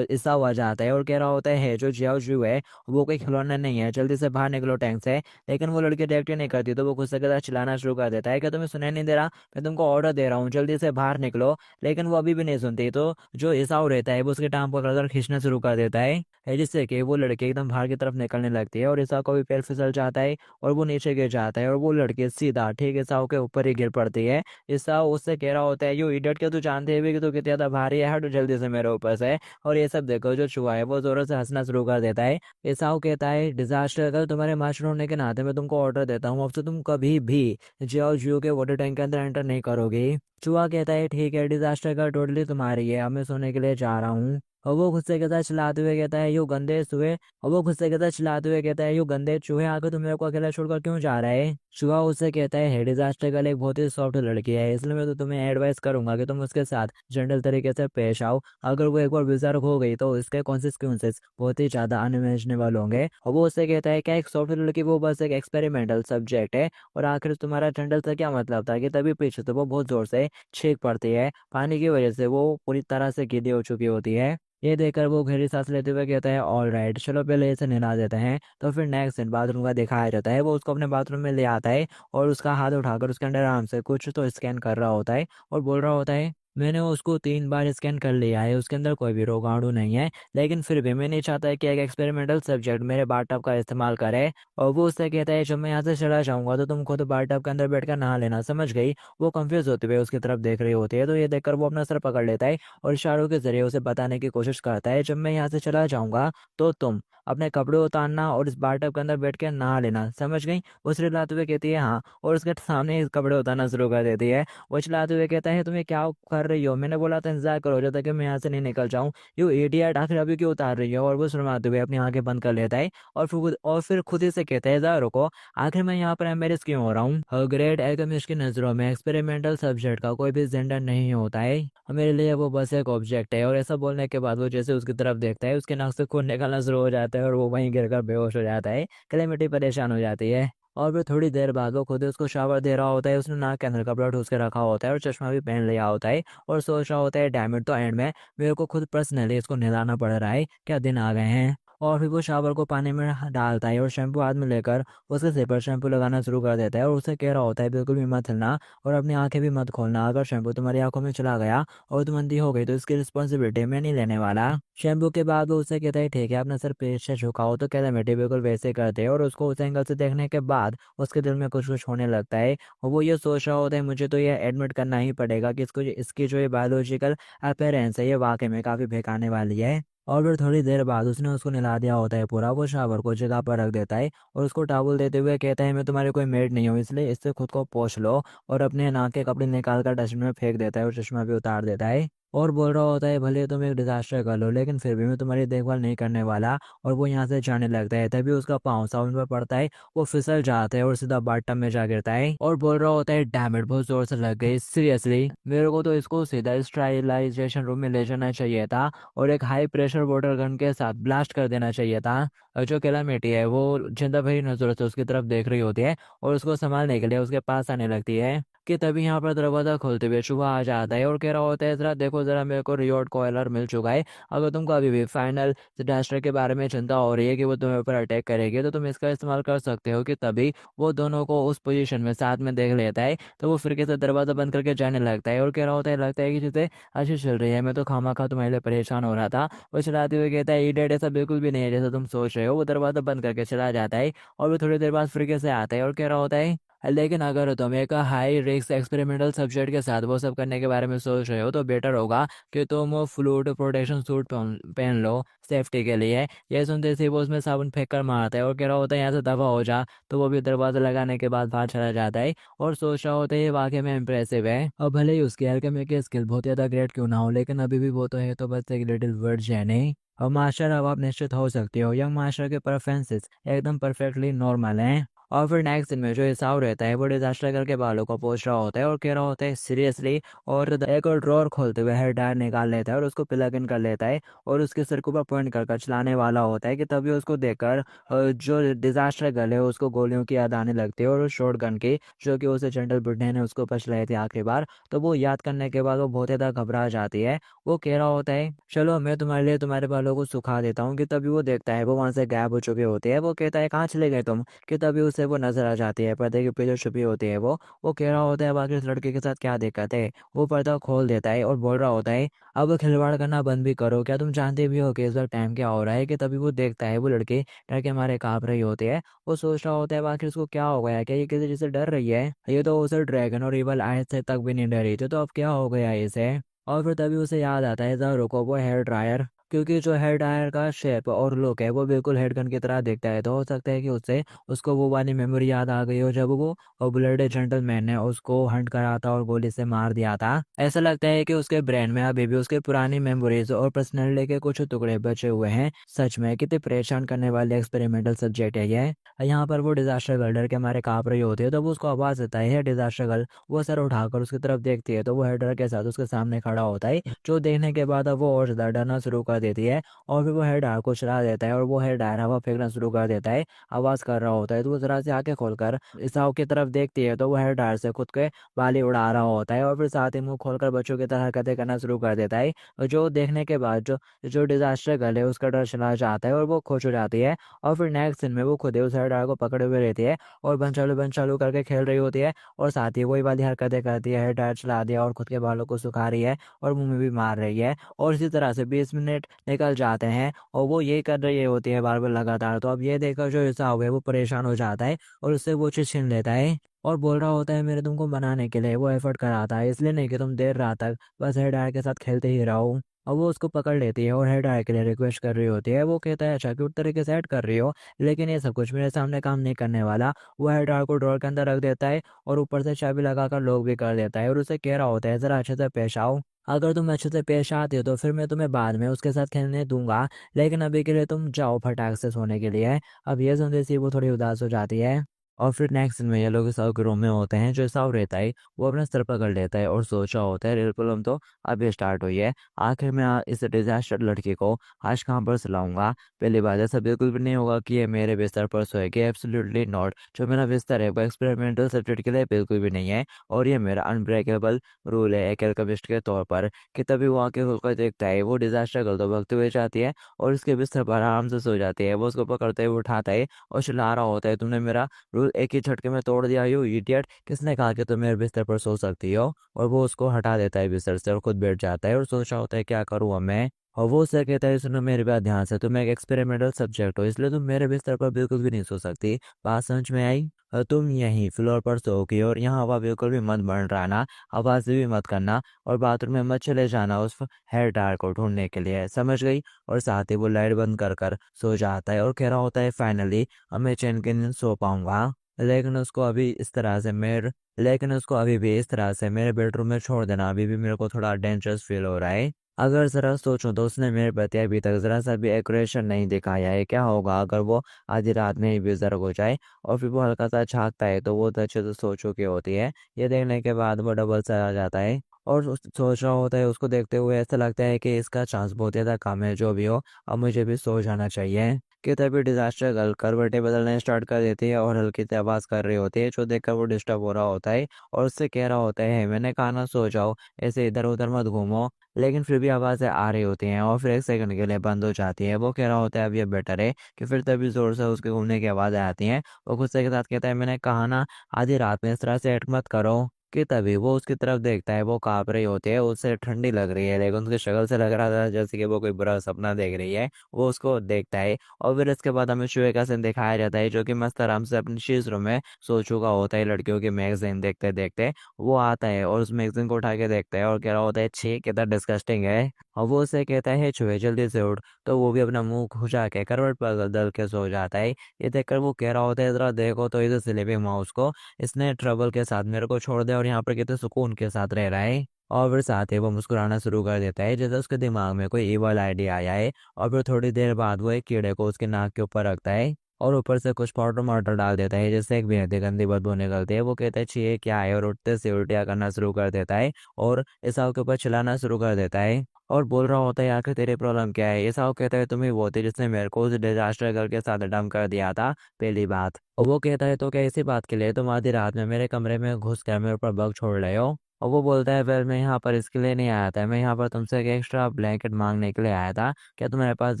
ईसा हुआ जाता है और कह रहा होता है, जो जियाओ जू है वो कोई खिलौना नहीं है, जल्दी से बाहर निकलो टैंक से। लेकिन वो लड़की रिएक्ट नहीं करती, तो वो गुस्से के साथ चिल्लाना शुरू कर देता है कि तुम्हें सुनाई नहीं दे रहा, मैं तुमको ऑर्डर दे रहा हूँ, जल्दी से बाहर निकलो। लेकिन वो अभी भी नहीं सुनती, तो जो ईसाऊ रहता है वो उसकी टांग पकड़कर खींचना शुरू कर देता है, जिससे कि वो लड़की एकदम बाहर की तरफ निकलने लगती है और ईसाऊ का भी पैर फिसल जाता है और वो नीचे गिर जाता है और वो लड़की सीधा ठीक ईसाऊ के ऊपर ही गिर पड़ती है। ईसाऊ उससे कह रहा होता है, यू इडियट, क्या तू जानते हुए कि तू कितना ज्यादा भारी है, हट जल्दी से मेरे ऊपर से। और ये सब देखो, जो चूहा है वो जोरों से हंसना शुरू कर देता है। ईसाऊ कहता है, डिजास्टर, अगर तुम्हारे मास्टर होने के नाते मैं तुमको ऑर्डर देता हूँ, अब से तुम कभी भी जियो जियो के वाटर टैंक के अंदर एंटर नहीं करोगे। चूहा कहता है, ठीक है, डिजास्टर का टोटली तुम्हारी है, अब मैं सोने के लिए जा रहा हूँ। और वो गुस्से के साथ चिल्लाते हुए कहता है, यू गंदे चूहे। और वो गुस्से के साथ चिल्लाते हुए कहता है, यू गंदे चूहे, आकर तुम मेरे को अकेला छोड़कर क्यों जा रहा है। चूहा उससे कहता है, डिजास्टर गर्ल एक बहुत ही सॉफ्ट लड़की है, इसलिए मैं तो तुम्हें एडवाइस करूंगा कि तुम उसके साथ जेंटल तरीके से पेश आओ। अगर वो एक बार बिजर्ग हो गई तो इसके कॉन्सिक्वेंसेस बहुत ही ज्यादा अनइमेजिनेबल होंगे। और वो उससे कहता है, क्या एक सॉफ्ट लड़की, वो बस एक एक्सपेरिमेंटल सब्जेक्ट है, और आखिर तुम्हारा जेंटल से क्या मतलब था। कि तभी पीछे से वो बहुत जोर से छींक पड़ती है, पानी की वजह से वो पूरी तरह से गीली हो चुकी होती है। ये देखकर वो गहरी सांस लेते हुए कहता है, ऑल राइट, चलो पहले इसे नहला देते हैं। तो फिर नेक्स्ट दिन बाथरूम का दिखाया जाता है, वो उसको अपने बाथरूम में ले आता है और उसका हाथ उठाकर उसके अंडर आराम से कुछ तो स्कैन कर रहा होता है और बोल रहा होता है, मैंने उसको 3 बार स्कैन कर लिया है, उसके अंदर कोई भी रोगाणु नहीं है, लेकिन फिर भी मैं नहीं चाहता है कि एक एक्सपेरिमेंटल सब्जेक्ट मेरे बाथटब का इस्तेमाल करे। और वो उससे कहता है, जब मैं यहाँ से चला जाऊंगा तो तुम खुद बाथटब के अंदर बैठकर नहा लेना, समझ गई। वो कंफ्यूज होते हुए उसकी तरफ देख रही होती है, तो ये देखकर वो अपना सर पकड़ लेता है और इशारों के जरिए उसे बताने की कोशिश करता है, जब मैं यहाँ से चला जाऊंगा तो तुम अपने कपड़े उतारना और इस बाथटब के अंदर बैठ के नहा लेना, समझ गई। वो चिल्लाते हुए कहती है, हाँ, और उसके सामने ही कपड़े उतारना शुरू कर देती है। वो चिल्लाते हुए कहता है, तुम्हें क्या कर रही हो, मैंने बोला था इंतजार करो जब तक कि मैं यहाँ से नहीं निकल जाऊँ, यू इडियट, आखिर अभी क्यों उतार रही हो। और वो शर्माते हुए अपनी आंखें बंद कर लेता है और फिर खुद ही से कहता है, जरा रुको, आखिर मैं यहाँ पर एम्बेरस क्यों हो रहा हूँ। ग्रेट एल्केमिस्ट की नजरों में एक्सपेरिमेंटल सब्जेक्ट का कोई भी जेंडर नहीं होता है, मेरे लिए वो बस एक ऑब्जेक्ट है। और ऐसा बोलने के बाद वो जैसे उसकी तरफ देखता है, उसके नाक से खून निकलना शुरू हो जाता है और वो वहीं गिरकर बेहोश हो जाता है। क्लेमिटी परेशान हो जाती है और फिर थोड़ी देर बाद वो खुद ही उसको शावर दे रहा होता है, उसने नाक के अंदर कपड़ा ठूस के रखा होता है और चश्मा भी पहन लिया होता है और सोच रहा होता है, डैम इट, तो एंड में मेरे को खुद पर्सनली इसको नहलाना पड़ रहा है, क्या दिन आ गए हैं। और फिर वो शावर को पानी में डालता है और शैम्पू हाथ में लेकर उसके सिर पर शैम्पू लगाना शुरू कर देता है और उसे कह रहा होता है, बिल्कुल भी मत हिलना और अपनी आंखें भी मत खोलना, अगर शैम्पू तुम्हारी आंखों में चला गया और तुम अंधी हो गई तो इसकी रिस्पॉन्सिबिलिटी मैं नहीं लेने वाला। शैम्पू के बाद वो उससे कहता है, ठीक है, अपना सर पीछे झुकाओ। तो कैलामिटी बिल्कुल वैसे करते हैं और उसको उस एंगल से देखने के बाद उसके दिल में कुछ कुछ होने लगता है और वो ये सोच रहा होता है, मुझे तो ये एडमिट करना ही पड़ेगा कि इसकी जो ये बायोलॉजिकल अपेरेंस है ये वाकई में काफी बेकाने वाली है। और फिर थोड़ी देर बाद उसने उसको नहला दिया होता है पूरा, वो शावर को जगह पर रख देता है और उसको टॉवल देते हुए कहता है, मैं तुम्हारे कोई मेड नहीं हूँ, इसलिए इससे खुद को पोंछ लो। और अपने नाक के कपड़े निकाल कर डस्टबिन में फेंक देता है और चश्मा भी उतार देता है और बोल रहा होता है, भले तुम एक डिजास्टर कर लो लेकिन फिर भी मैं तुम्हारी देखभाल नहीं करने वाला। और वो यहाँ से जाने लगता है, तभी उसका पाँव साउंड पर पड़ता है, वो फिसल जाता है और सीधा बाथटब में जा गिरता है और बोल रहा होता है, डैम इट, बहुत जोर से लग गई, सीरियसली मेरे को तो इसको सीधा स्टराइलाइजेशन रूम में ले जाना चाहिए था और एक हाई प्रेशर वाटर गन के साथ ब्लास्ट कर देना चाहिए था। और जो कैलामिटी है वो जिंदा भरी नजरों से उसकी तरफ देख रही होती है और उसको संभालने के लिए उसके पास आने लगती है कि तभी यहाँ पर दरवाजा खोलते हुए चूहा आ जाता है और कह रहा होता है, जरा देखो, जरा मेरे को रिवॉर्ड को अलर्ट मिल चुका है, अगर तुमको अभी भी फाइनल डिजास्टर के बारे में चिंता हो रही है कि वो तुम्हें ऊपर अटैक करेगी, तो तुम इसका इस्तेमाल कर सकते हो। कि तभी वो दोनों को उस पोजीशन में साथ में देख लेता है, तो वो फिर से दरवाजा बंद करके जाने लगता है और कह रहा होता है, लगता है कि चीजें अच्छी चल रही है, मैं तो खामा तुम्हारे लिए परेशान हो रहा था। वो चलाते हुए कहता है, इडियट, ऐसा बिल्कुल भी नहीं है जैसा तुम सोच रहे हो। वो दरवाजा बंद करके चला जाता है और वो थोड़ी देर बाद फिर से आता है और कह रहा होता है, लेकिन अगर तुम एक हाई रिस्क एक्सपेरिमेंटल सब्जेक्ट के साथ वो सब करने के बारे में सोच रहे हो तो बेटर होगा कि तुम फ्लूइड प्रोटेक्शन सूट पहन लो सेफ्टी के लिए। ये सुनते ही वो उसमें साबुन फेंक कर मारता है और कह रहा होता है, यहाँ से दफा हो जा। तो वो भी दरवाजा लगाने के बाद बाहर चला जाता है और सोच रहा होता है, ये वाकई में इम्प्रेसिव है। और भले ही उसकी एल्केमी की स्किल बहुत ज़्यादा ग्रेट क्यों ना हो, लेकिन अभी भी वो तो है तो बस एक लिटिल वर्ड है नहीं। और मास्टर, अब आप निश्चित हो सकते हो, यंग मास्टर के प्रेफरेंसेस एकदम परफेक्टली नॉर्मल हैं। और फिर नेक्स्ट दिन में जो हिसाब रहता है वो डिजास्टर करके बालों को पोंछ रहा होता है और कह रहा होता है सीरियसली। और एक और ड्रॉर खोलते हुए हेयर ड्रायर निकाल लेता है और उसको प्लग इन कर लेता है और उसके सिर के ऊपर पॉइंट कर चलाने वाला होता है कि तभी उसको देखकर जो डिजास्टर गर्ल है उसको गोलियों की याद आने लगती है और उस शॉट गन की जो कि उसे जनरल ब्रिटेन ने उसको ऊपर चलाई थी आखिरी बार। तो वो याद करने के बाद वो बहुत ज़्यादा घबरा जाती है। वो कह रहा होता है चलो मैं तुम्हारे लिए तुम्हारे बालों को सुखा देता हूँ कि तभी वो देखता है वो वहां से गायब हो चुके होते हैं। वो कहता है कहाँ चले गए तुम, कि तभी उसे वो नजर आ जाती है पर्दे के पीछे छुपी होती है वो कह रहा होता है बाकी इस लड़के के साथ क्या दिक्कत है। वो पर्दा खोल देता है और बोल रहा होता है अब खिलवाड़ करना बंद भी करो, क्या तुम जानते भी हो कि इस वक्त टाइम क्या हो रहा है। कि तभी वो देखता है वो लड़की डर के मारे कांप रही होती है। वो सोच रहा होता है आखिर उसको क्या हो गया, क्या ये किसी चीज से डर रही है। ये तो उसे ड्रैगन और इवल आयत से तक भी नहीं डरी थी, तो अब क्या हो गया इसे। और फिर तभी उसे याद आता है जरा रुको वो हेयर ड्रायर, क्योंकि जो हेयर ड्रायर का शेप और लुक है वो बिल्कुल हेड गन की तरह दिखता है। तो हो सकता है कि उससे उसको वो वाली मेमोरी याद आ गई हो जब वो ब्लडी जेंटलमैन ने उसको हंट करा था और गोली से मार दिया था। ऐसा लगता है कि उसके ब्रेन में अभी भी उसके पुरानी मेमोरीज और पर्सनैलिटी के कुछ टुकड़े बचे हुए हैं। सच में कितने परेशान करने वाले एक्सपेरिमेंटल सब्जेक्ट है ये। यहाँ पर वो डिजास्टर गर्ल डर के मारे कांप रही होती है, तो वो उसको आवाज देता है डिजास्टर गर्ल। वो सर उठाकर उसकी तरफ देखती है तो वो हेडर के साथ उसके सामने खड़ा होता है, जो देखने के बाद अब वो और ज्यादा डरना शुरू कर देती है। और फिर वो हेड डायर को चला देता है और वो हेड डायर हवा फेंकना शुरू कर देता है, आवाज कर रहा होता है। तो वो जरा से आंखें खोलकर ईसाओ की तरफ देखती है तो वो हेड डायर से खुद के बाली उड़ा रहा होता है और फिर साथ ही मुंह खोलकर बच्चों की तरह हरकतें करना शुरू कर देता है। और जो देखने के बाद जो जो डिजास्टर गर्ल है उसका डर चला जाता है और वो खुश हो जाती है। और फिर नेक्स्ट दिन में वो खुद ही उस हेड डायर को पकड़े हुए रहती है और बन चालू करके खेल रही होती है। और साथ ही वही वाली हरकतें करती है, हेड डायर चला दिया और खुद के बालों को सुखा रही है और मुंह में भी मार रही है। और इसी तरह से 20 मिनट निकल जाते हैं और वो ये कर रही होती है बार बार लगातार। तो अब ये देखकर जो हिसाब है वो परेशान हो जाता है और उससे वो चीज छीन लेता है और बोल रहा होता है मेरे तुमको बनाने के लिए वो एफर्ट कराता है, इसलिए नहीं कि तुम देर रात तक बस हेड डायर के साथ खेलते ही रहो। और वो उसको पकड़ लेती है और हेड डायर के लिए रिक्वेस्ट कर रही होती है। वो कहता है अच्छा क्यूट तरीके से ऐड कर रही हो, लेकिन ये सब कुछ मेरे सामने काम नहीं करने वाला। वो हेड डायर को ड्रॉर के अंदर रख देता है और ऊपर से चाबी लगाकर लॉक भी कर देता है और उसे कह रहा होता है जरा अच्छे से पेश आओ। अगर तुम अच्छे से पेश आते हो तो फिर मैं तुम्हें बाद में उसके साथ खेलने दूंगा, लेकिन अभी के लिए तुम जाओ फटाक से सोने के लिए। अब ये सुनते ही वो थोड़ी उदास हो जाती है। और फिर नेक्स्ट दिन में ये लोग साहु के रूम में होते हैं। जो साहु रहता है वो अपना सर पकड़ लेता है और सोच रहा होता है रियल प्रॉब्लम तो अभी स्टार्ट हुई है। आखिर में इस डिजास्टर लड़की को आज कहाँ पर सुलाऊंगा। पहली बात ऐसा बिल्कुल भी नहीं होगा कि ये मेरे बिस्तर पर सोएगी, एब्सोल्युटली नॉट। जो मेरा बिस्तर है वो एक्सपेरिमेंटल सब्जेक्ट के लिए बिल्कुल भी नहीं है और ये मेरा अनब्रेकेबल रूल है एक एल्केमिस्ट के तौर पर। कि तभी वो आके खुलकर देखता है वो डिजास्टर गर्ल तो भगते हुए जाती है और उसके बिस्तर पर आराम से सो जाती है। वो उसको पकड़ते हुए उठाता है और चिल्ला रहा होता है तुमने मेरा रूल एक ही झटके में तोड़ दिया यू इडियट, किसने कहा कि तुम मेरे बिस्तर पर सो सकती हो। और वो उसको हटा देता है बिस्तर से और खुद बैठ जाता है और सोच रहा होता है क्या करूँ अब मैं। और वो उससे कहता है सुनो मेरी बात ध्यान से, तुम एक एक्सपेरिमेंटल सब्जेक्ट हो इसलिए तुम मेरे बिस्तर पर बिल्कुल भी नहीं सो सकती। बात समझ में आई। तुम यहीं फ्लोर पर सोओगी और यहाँ हवा बिल्कुल भी मत बन रहा ना, आवाज भी मत करना और बाथरूम में मत चले जाना उस हेयर ड्रायर को ढूंढने के लिए, समझ गई। और साथ ही वो लाइट बंद कर सो जाता है और कह रहा होता है फाइनली अब मैं चैन के नींद सो पाऊंगा। लेकिन उसको अभी इस तरह से मेरे लेकिन उसको अभी भी इस तरह से मेरे बेडरूम में छोड़ देना अभी भी मेरे को थोड़ा डेंजरस फील हो रहा है। अगर जरा सोचूं तो उसने मेरे प्रति अभी तक जरा सा भी एग्रेशन नहीं दिखाया है। क्या होगा अगर वो आधी रात में ही बेजर्ग हो जाए। और फिर वो हल्का सा झाँकता है तो वो तो अच्छे से सो चुकी होती है। ये देखने के बाद वो डबल सा आ जाता है और सोच रहा होता है। उसको देखते हुए ऐसा लगता है कि इसका चांस बहुत ज़्यादा कम है, जो भी हो अब मुझे भी सो जाना चाहिए। कि तभी डिजास्टर गर्ल करवटें बदलने स्टार्ट कर देती है और हल्की सी आवाज़ कर रही होती है, जो देखकर वो डिस्टर्ब हो रहा होता है और उससे कह रहा होता है मैंने कहा ना सो जाओ, ऐसे इधर उधर मत घूमो। लेकिन फिर भी आवाज़ें आ रही होती हैं और फिर एक सेकंड के लिए बंद हो जाती है। वो कह रहा होता है अब ये बेटर है। कि फिर तभी जोर से उसके घूमने की आवाज़ें आती हैं। वो गुस्से के साथ कहता है मैंने कहा ना आधी रात में इस तरह से एक्ट मत करो। कि तभी वो उसकी तरफ देखता है, वो कांप रही होती है, उसे ठंडी लग रही है लेकिन उसकी शक्ल से लग रहा था जैसे कि वो कोई बुरा सपना देख रही है। वो उसको देखता है और फिर इसके बाद हमें शुए का सीन दिखाया जाता है, जो कि मस्त आराम से अपनी शीज रूम में सो चुका होता है लड़कियों की मैगजीन देखते देखते। वो आता है और उस मैगजीन को उठा के देखता है और कह रहा होता है छी कितना डिस्गस्टिंग है। और वो उसे कहता है छुए जल्दी से उठ। तो वो भी अपना मुंह खुजा के करवट पर दल के सो जाता है। ये देखकर वो कह रहा होता है जरा देखो तो इस स्लीपिंग माउस को, इसने ट्रबल के साथ मेरे को छोड़ दिया और यहाँ पर कितने सुकून के साथ रह रहा है। और फिर साथ ही वो मुस्कुराना शुरू कर देता है जैसे उसके दिमाग में कोई इवल आइडिया आया है। और फिर थोड़ी देर बाद वो एक कीड़े को उसके नाक के ऊपर रखता है और ऊपर से कुछ पाउडर माउडर डाल देता है, जिससे एक बेहद ही गंदी बदबू निकलती है। वो कहता है, छी ये क्या है, और उठते से उल्टियाँ करना शुरू कर देता है और ईसाऊ के ऊपर चिल्लाना शुरू कर देता है और बोल रहा होता है, आखिर तेरी प्रॉब्लम क्या है। ईसाऊ कहता है, तुम ही वो थे जिसने मेरे को उस डिजास्टर गर्ल के साथ डंप कर दिया था पहली बात। और वो कहता है, तो क्या इसी बात के लिए तुम आधी रात में मेरे कमरे में घुस कर मेरे ऊपर बग छोड़ रहे हो। और वो बोलता है, वेल मैं यहाँ पर इसके लिए नहीं आया था, मैं यहाँ पर तुमसे एक एक्स्ट्रा ब्लैंकेट मांगने के लिए आया था। क्या तुम्हारे पास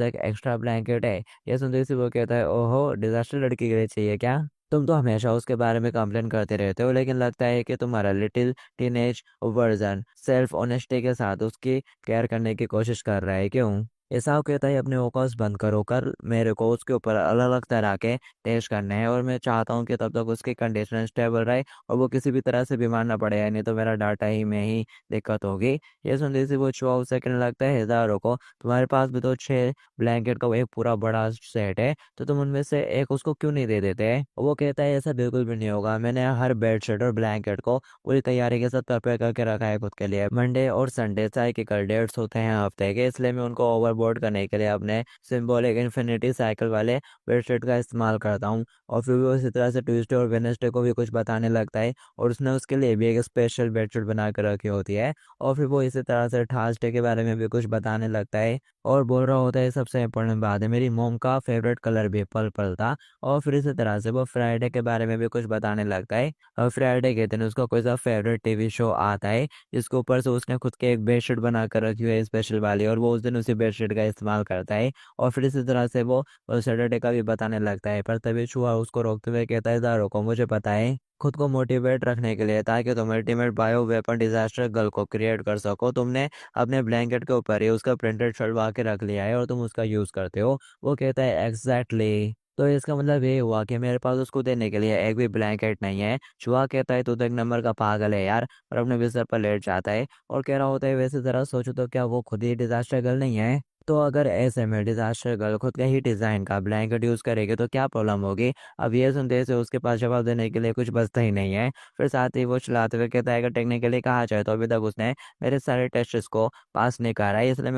एक एक्स्ट्रा ब्लैंकेट है। ये सुनते ही वो कहता है, ओहो डिजास्टर लड़की के लिए चाहिए क्या। तुम तो हमेशा उसके बारे में कंप्लेन करते रहते हो, लेकिन लगता है कि तुम्हारा little teenage version self honesty के साथ उसकी केयर करने की कोशिश कर रहा है, क्यों। ऐसा कहता है, अपने ओकस बंद करो कर, मेरे को उसके ऊपर अलग अलग तरह के टेस्ट करने हैं और मैं चाहता हूँ कि तब तक उसकी कंडीशन स्टेबल रहे और वो किसी भी तरह से बीमार ना पड़े, नहीं तो मेरा डाटा ही में ही दिक्कत होगी। ये सुनते से वो चुहा उसे कहने लगता है, हजारों को तुम्हारे पास भी तो 6 ब्लैंकेट का एक पूरा बड़ा सेट है, तो तुम उनमें से एक उसको क्यों नहीं दे देते। वो कहता है, ऐसा बिल्कुल भी नहीं होगा, मैंने हर बेडशीट और ब्लैंकेट को पूरी तैयारी के साथ प्रिपेयर करके रखा है खुद के लिए। मंडे और संडे साइकिल डेट्स होते हैं हफ्ते के, इसलिए मैं उनको ओवरबोर्ड करने के लिए अपने सिंबॉलिक इन्फिनिटी साइकिल वाले बेडशीट का इस्तेमाल करता हूँ। और फिर वो इसी तरह से ट्यूसडे और वेडनेसडे को भी कुछ बताने लगता है और उसने उसके लिए भी एक स्पेशल बेडशीट बना कर रखी होती है। और फिर वो इसी तरह से थर्सडे के बारे में भी कुछ बताने लगता है और बोल रहा होता है, सबसे इम्पोर्टेंट बात है, मेरी मोम का फेवरेट कलर भी पर्पल था। और फिर इसी तरह से वो फ्राइडे के बारे में भी कुछ बताने लगता है। और फ्राइडे के दिन उसका कोई सा फेवरेट टीवी शो आता है, जिसके ऊपर से उसने खुद के एक बेडशीट बना कर रखी हुई है स्पेशल वाली, और वो उस दिन उसी बेडशीट का इस्तेमाल करता है। और फिर इसी तरह से वो सैटरडे का भी बताने लगता है, पर तभी छुआ उसको रोकते हुए कहता है, दारों को मुझे पता है खुद को मोटिवेट रखने के लिए, ताकि तुम ultimate bio weapon disaster girl को क्रिएट कर सको, तुमने अपने ब्लैंकेट के ऊपर ही उसका प्रिंटेड छुड़वा के रख लिया है और तुम उसका यूज करते हो। वो कहता है, एग्जैक्टली तो इसका मतलब ये हुआ कि मेरे पास उसको देने के लिए एक भी ब्लैंकेट नहीं है। चूहा कहता है, तू तो एक नंबर का पागल है यार, और अपने बिस्तर पर लेट जाता है और कह रहा होता है, वैसे जरा सोचो तो क्या वो खुद ही डिजास्टर गर्ल नहीं है। तो अगर ऐसे में डिजास्टर गर्ल खुद का ही डिजाइन का ब्लैंकेट यूज करेगी तो क्या प्रॉब्लम होगी। अब ये सुनते से उसके पास जवाब देने के लिए कुछ बचता ही नहीं है। फिर साथ ही वो चलाते हुए कहता है, अगर टेक्निकली कहा जाए तो अभी तक उसने मेरे सारे टेस्ट को पास नहीं करा है, इसलिए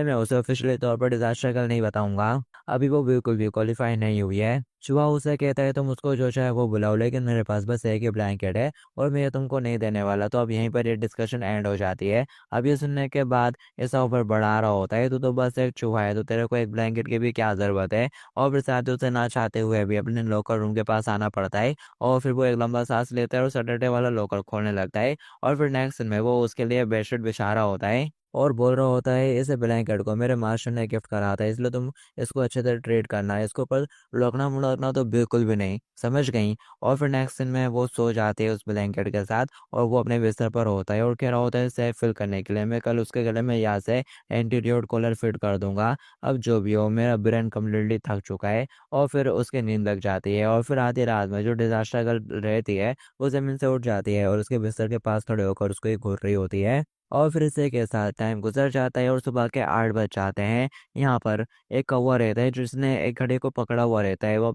मैं उसे ऑफिशियली तौर पर डिजास्टर गर्ल नहीं बताऊंगा। अभी वो बिल्कुल भी क्वालिफाई नहीं हुई है। चूहा उसे कहता है, तुम उसको जो चाहे वो बुलाओ, लेकिन मेरे पास बस एक ही ब्लैंकेट है और मैं ये तुमको नहीं देने वाला। तो अब यहीं पर ये डिस्कशन एंड हो जाती है। अब ये सुनने के बाद ऐसा ऊपर बढ़ा रहा होता है, तो बस एक चूहा है, तो तेरे को एक ब्लैंकेट की भी क्या जरूरत है। और फिर साथ ही उसे ना चाहते हुए भी अपने लॉकर रूम के पास आना पड़ता है। और फिर वो एक लंबा सांस लेता है और सैटरडे वाला लॉकर खोलने लगता है। और फिर नेक्स्ट दिन में वो उसके लिए बेडशीट बिछा रहा होता है और बोल रहा होता है, इसे ब्लैंकेट को मेरे मास्टर ने गिफ्ट करा था, इसलिए तुम इसको अच्छे से ट्रीट करना है, इसके ऊपर लौकना मुड़कना तो बिल्कुल भी नहीं, समझ गई। और फिर नेक्स्ट दिन में वो सो जाती है उस ब्लैंकेट के साथ और वो अपने बिस्तर पर होता है और कह रहा होता है, सेफ फील करने के लिए मैं कल उसके गले में यहाँ से एंटीडियोट कॉलर फिट कर दूंगा। अब जो भी हो, मेरा ब्रेन कम्प्लीटली थक चुका है। और फिर उसकी नींद लग जाती है और फिर आधी रात में जो डिजास्टर गर्ल रहती है वो जमीन से उठ जाती है और उसके बिस्तर के पास खड़े होकर उसको ही घूर रही होती है। और फिर इसी के साथ टाइम गुजर जाता है और सुबह के 8 बज जाते हैं। यहाँ पर एक कौवा रहता है जिसने एक घड़ी को पकड़ा हुआ रहता है, वो